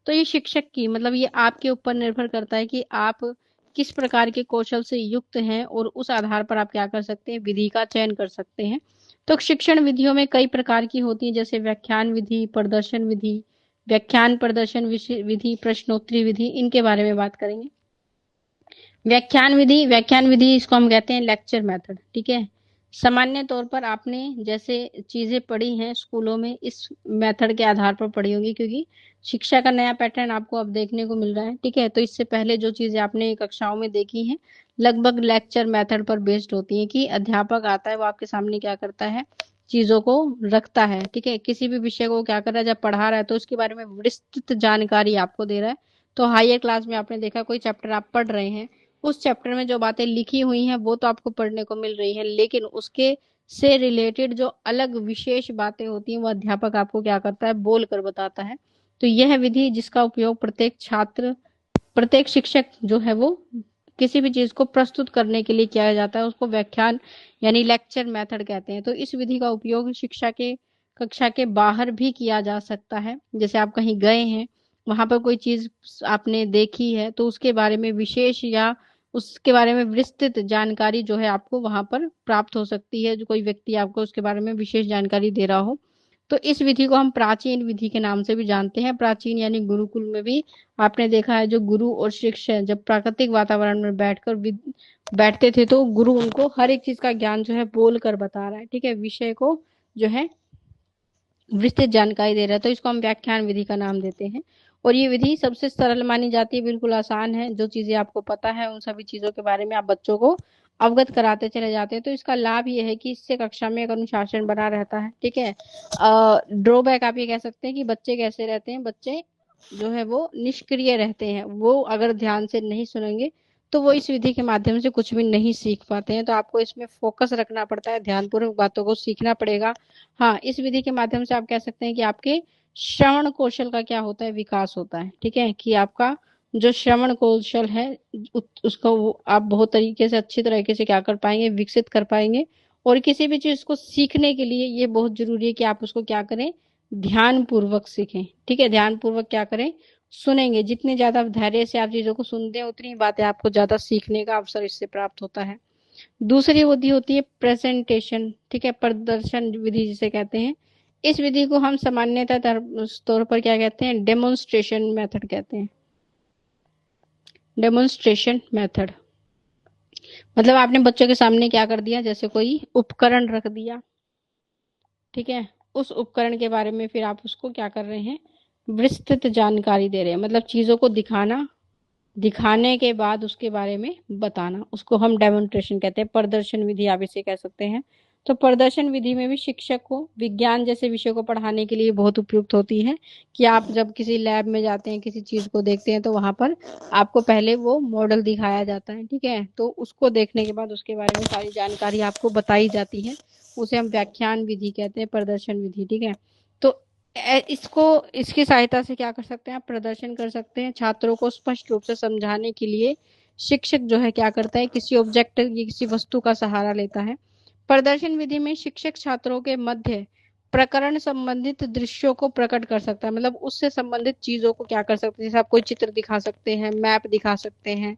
तो ये शिक्षक की, मतलब ये आपके ऊपर निर्भर करता है कि आप किस प्रकार के कौशल से युक्त हैं, और उस आधार पर आप क्या कर सकते हैं, विधि का चयन कर सकते हैं। तो शिक्षण विधियों में कई प्रकार की होती है, जैसे व्याख्यान विधि, प्रदर्शन विधि, व्याख्यान प्रदर्शन विधि, प्रश्नोत्तरी विधि, इनके बारे में बात करेंगे। व्याख्यान विधि इसको हम कहते हैं लेक्चर मेथड। ठीक है, सामान्य तौर पर आपने जैसे चीजें पढ़ी हैं स्कूलों में, इस मेथड के आधार पर पढ़ी होंगी, क्योंकि शिक्षा का नया पैटर्न आपको अब देखने को मिल रहा है। ठीक है, तो इससे पहले जो चीजें आपने कक्षाओं में देखी हैं लगभग लेक्चर मेथड पर बेस्ड होती हैं, कि अध्यापक आता है, वो आपके सामने क्या करता है, चीजों को रखता है। ठीक है, किसी भी विषय को क्या कर रहा है, जब पढ़ा रहा है तो उसके बारे में विस्तृत जानकारी आपको दे रहा है। तो हायर क्लास में आपने देखा कोई चैप्टर आप पढ़ रहे हैं, उस चैप्टर में जो बातें लिखी हुई हैं वो तो आपको पढ़ने को मिल रही है, लेकिन उसके से रिलेटेड जो अलग विशेष बातें होती हैं वो अध्यापक आपको क्या करता है, बोल कर बताता है। तो यह विधि जिसका उपयोग प्रत्येक शिक्षक जो है वो किसी भी चीज को प्रस्तुत करने के लिए किया जाता है, उसको व्याख्यान यानी लेक्चर मेथड कहते हैं। तो इस विधि का उपयोग कक्षा के बाहर भी किया जा सकता है। जैसे आप कहीं गए हैं, वहां पर कोई चीज आपने देखी है, तो उसके बारे में विशेष या उसके बारे में विस्तृत जानकारी जो है आपको वहां पर प्राप्त हो सकती है, जो कोई व्यक्ति आपको उसके बारे में विशेष जानकारी दे रहा हो। तो इस विधि को हम प्राचीन विधि के नाम से भी जानते हैं। प्राचीन यानी गुरुकुल में भी आपने देखा है, जो गुरु और शिष्य जब प्राकृतिक वातावरण में बैठते थे, तो गुरु उनको हर एक चीज का ज्ञान जो है बोल कर बता रहा है। ठीक है, विषय को जो है विस्तृत जानकारी दे रहा है, तो इसको हम व्याख्यान विधि का नाम देते हैं। और ये विधि सबसे सरल मानी जाती है, बिल्कुल आसान है। जो चीजें आपको पता है उन सभी चीजों के बारे में आप बच्चों को अवगत कराते चले जाते हैं। तो इसका लाभ ये है कि इससे कक्षा में एक अनुशासन बना रहता है। ठीक है, ड्रॉबैक आप ये कह सकते हैं कि बच्चे कैसे रहते हैं, बच्चे जो है वो निष्क्रिय रहते हैं। वो अगर ध्यान से नहीं सुनेंगे तो वो इस विधि के माध्यम से कुछ भी नहीं सीख पाते हैं। तो आपको इसमें फोकस रखना पड़ता है, ध्यानपूर्वक बातों को सीखना पड़ेगा। हाँ, इस विधि के माध्यम से आप कह सकते हैं कि आपके श्रवण कौशल का क्या होता है, विकास होता है। ठीक है, कि आपका जो श्रवण कौशल है उसको आप बहुत तरीके से अच्छी तरीके से क्या कर पाएंगे, विकसित कर पाएंगे। और किसी भी चीज को सीखने के लिए ये बहुत जरूरी है कि आप उसको क्या करें, ध्यान पूर्वक सीखें। ठीक है, ध्यान पूर्वक क्या करें, सुनेंगे। जितने ज्यादा धैर्य से आप चीजों को सुनते हैं उतनी बातें आपको ज्यादा सीखने का अवसर इससे प्राप्त होता है। दूसरी विधि होती है प्रेजेंटेशन। ठीक है, प्रदर्शन विधि जिसे कहते हैं। इस विधि को हम सामान्यतः तौर पर क्या कहते हैं, डेमोन्स्ट्रेशन मेथड कहते हैं। डेमोन्स्ट्रेशन मेथड मतलब आपने बच्चों के सामने क्या कर दिया, जैसे कोई उपकरण रख दिया। ठीक है, उस उपकरण के बारे में फिर आप उसको क्या कर रहे हैं, विस्तृत जानकारी दे रहे हैं। मतलब चीजों को दिखाना, दिखाने के बाद उसके बारे में बताना, उसको हम डेमोन्स्ट्रेशन कहते हैं। प्रदर्शन विधि आप इसे कह सकते हैं। तो प्रदर्शन विधि में भी शिक्षक को विज्ञान जैसे विषय को पढ़ाने के लिए बहुत उपयुक्त होती है। कि आप जब किसी लैब में जाते हैं, किसी चीज को देखते हैं, तो वहां पर आपको पहले वो मॉडल दिखाया जाता है। ठीक है, तो उसको देखने के बाद उसके बारे में सारी जानकारी आपको बताई जाती है। उसे हम व्याख्यान विधि कहते हैं, प्रदर्शन विधि। ठीक है, तो इसको इसकी सहायता से क्या कर सकते हैं, आप प्रदर्शन कर सकते हैं। छात्रों को स्पष्ट रूप से समझाने के लिए शिक्षक जो है क्या करता है, किसी ऑब्जेक्ट या किसी वस्तु का सहारा लेता है। प्रदर्शन विधि में शिक्षक छात्रों के मध्य प्रकरण संबंधित दृश्यों को प्रकट कर सकता है। मतलब उससे संबंधित चीजों को क्या कर सकते हैं, जैसे आप कोई चित्र दिखा सकते हैं, मैप दिखा सकते हैं,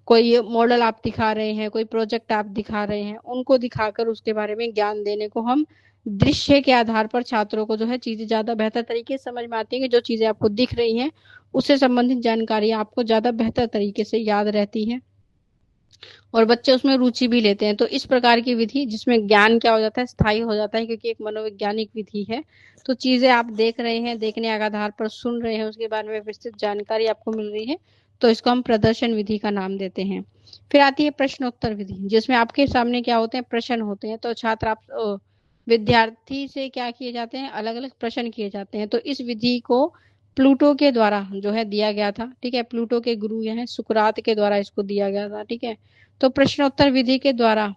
कोई मॉडल आप दिखा रहे हैं, कोई प्रोजेक्ट आप दिखा रहे हैं, उनको दिखाकर उसके बारे में ज्ञान देने को हम दृश्य के आधार पर छात्रों को जो है चीजें ज्यादा बेहतर तरीके से समझ में आती है। कि जो चीजें आपको दिख रही हैं उससे संबंधित जानकारी आपको ज्यादा बेहतर तरीके से याद रहती है और बच्चे उसमें रुचि भी लेते हैं। तो इस प्रकार की विधि जिसमें ज्ञान क्या हो जाता है, स्थायी हो जाता है, क्योंकि एक मनोवैज्ञानिक विधि है। तो चीजें आप देख रहे हैं, देखने के आधार पर सुन रहे हैं, उसके बारे में विस्तृत जानकारी आपको मिल रही है, तो इसको हम प्रदर्शन विधि का नाम देते हैं। फिर आती है प्रश्नोत्तर विधि, जिसमें आपके सामने क्या होते हैं, प्रश्न होते हैं। तो छात्र आप विद्यार्थी से क्या किए जाते हैं, अलग अलग प्रश्न किए जाते हैं। तो इस विधि को प्लूटो के द्वारा जो है दिया गया था। ठीक है, प्लूटो के गुरु यह सुकरात के द्वारा इसको दिया गया था। ठीक है, तो प्रश्नोत्तर विधि के द्वारा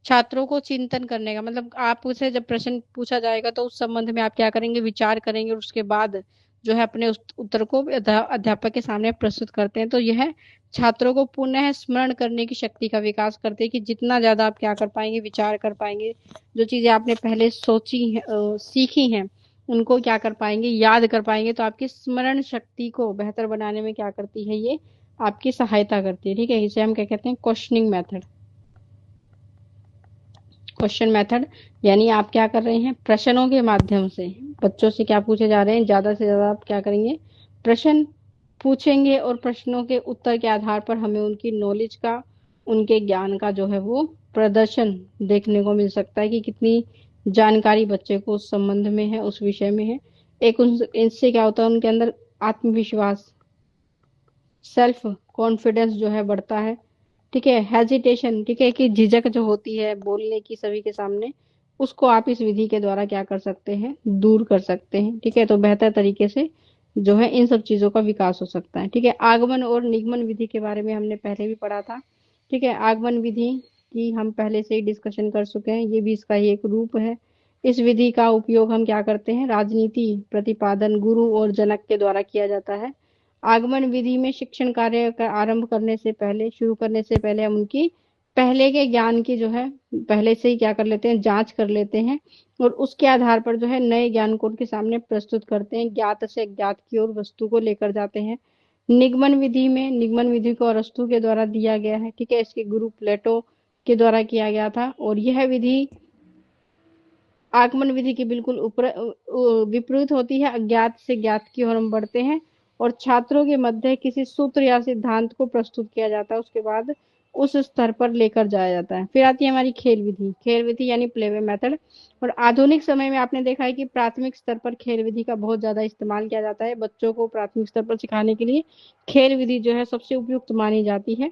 छात्रों को चिंतन करने का मतलब, आपसे जब प्रश्न पूछा जाएगा तो उस संबंध में आप क्या करेंगे, विचार करेंगे, और उसके बाद जो है अपने उस उत्तर को अध्यापक के सामने प्रस्तुत करते हैं। तो यह छात्रों को पुनः स्मरण करने की शक्ति का विकास करते हैं। कि जितना ज्यादा आप क्या कर पाएंगे, विचार कर पाएंगे, जो चीजें आपने पहले सीखी हैं उनको क्या कर पाएंगे, याद कर पाएंगे। तो आपकी स्मरण शक्ति को बेहतर बनाने में क्या करती है, ये आपकी सहायता करती है। ठीक है, इसे हम क्या कहते हैं, क्वेश्चनिंग मेथड। क्वेश्चन मेथड यानी आप क्या कर रहे हैं, प्रश्नों के माध्यम से बच्चों से क्या पूछे जा रहे हैं, ज्यादा से ज्यादा आप क्या करेंगे, प्रश्न पूछेंगे, और प्रश्नों के उत्तर के आधार पर हमें उनकी नॉलेज का, उनके ज्ञान का जो है वो प्रदर्शन देखने को मिल सकता है। कि कितनी जानकारी बच्चे को उस संबंध में है, उस विषय में है। एक इससे क्या होता है, उनके अंदर आत्मविश्वास, सेल्फ कॉन्फिडेंस जो है बढ़ता है। ठीक है, हेजिटेशन, ठीक है, कि झिझक जो होती है बोलने की सभी के सामने, उसको आप इस विधि के द्वारा क्या कर सकते हैं, दूर कर सकते हैं। ठीक है, तो बेहतर तरीके से जो है इन सब चीजों का विकास हो सकता है। ठीक है, आगमन और निगमन विधि के बारे में हमने पहले भी पढ़ा था। ठीक है, आगमन विधि की हम पहले से ही डिस्कशन कर चुके हैं, ये भी इसका ही एक रूप है। इस विधि का उपयोग हम क्या करते हैं, राजनीति प्रतिपादन गुरु और जनक के द्वारा किया जाता है। आगमन विधि में शिक्षण कार्य का आरंभ करने से पहले, शुरू करने से पहले हम उनकी पहले के ज्ञान की जो है पहले से ही क्या कर लेते हैं, जांच कर लेते हैं, और उसके आधार पर जो है नए ज्ञान को उनके सामने प्रस्तुत करते हैं, ज्ञात से ज्ञात की ओर वस्तु को लेकर जाते हैं। निगमन विधि में, निगमन विधि को अरस्तु के द्वारा दिया गया है। ठीक है, इसके गुरु प्लेटो के द्वारा किया गया था, और यह विधि आगमन विधि की बिल्कुल विपरीत होती है। अज्ञात से ज्ञात की ओर हम बढ़ते हैं, और छात्रों के मध्य किसी सूत्र या सिद्धांत को प्रस्तुत किया जाता है, उसके बाद उस स्तर पर लेकर जाया जाता है। फिर आती है हमारी खेल विधि, खेल विधि यानी प्लेवे मेथड। और आधुनिक समय में आपने देखा है कि प्राथमिक स्तर पर खेल विधि का बहुत ज्यादा इस्तेमाल किया जाता है। बच्चों को प्राथमिक स्तर पर सिखाने के लिए खेल विधि जो है सबसे उपयुक्त मानी जाती है।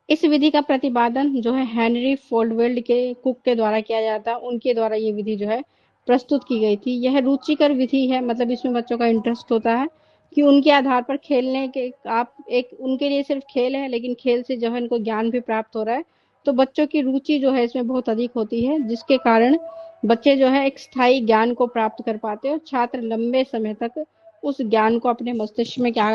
इस विधि का प्रतिपादन जो है हेनरी फोल्डवेल्ड के कुक के द्वारा किया जाता है, उनके द्वारा ये विधि जो है प्रस्तुत की गई थी। यह रुचिकर विधि है, मतलब इसमें बच्चों का इंटरेस्ट होता है कि उनके आधार पर खेलने के आप एक उनके लिए सिर्फ खेल है, लेकिन खेल से जो है इनको ज्ञान भी प्राप्त हो रहा है। तो बच्चों की रुचि जो है इसमें बहुत अधिक होती है, जिसके कारण बच्चे जो है एक स्थायी ज्ञान को प्राप्त कर पाते हैं, और छात्र लंबे समय तक उस ज्ञान को अपने मस्तिष्क में क्या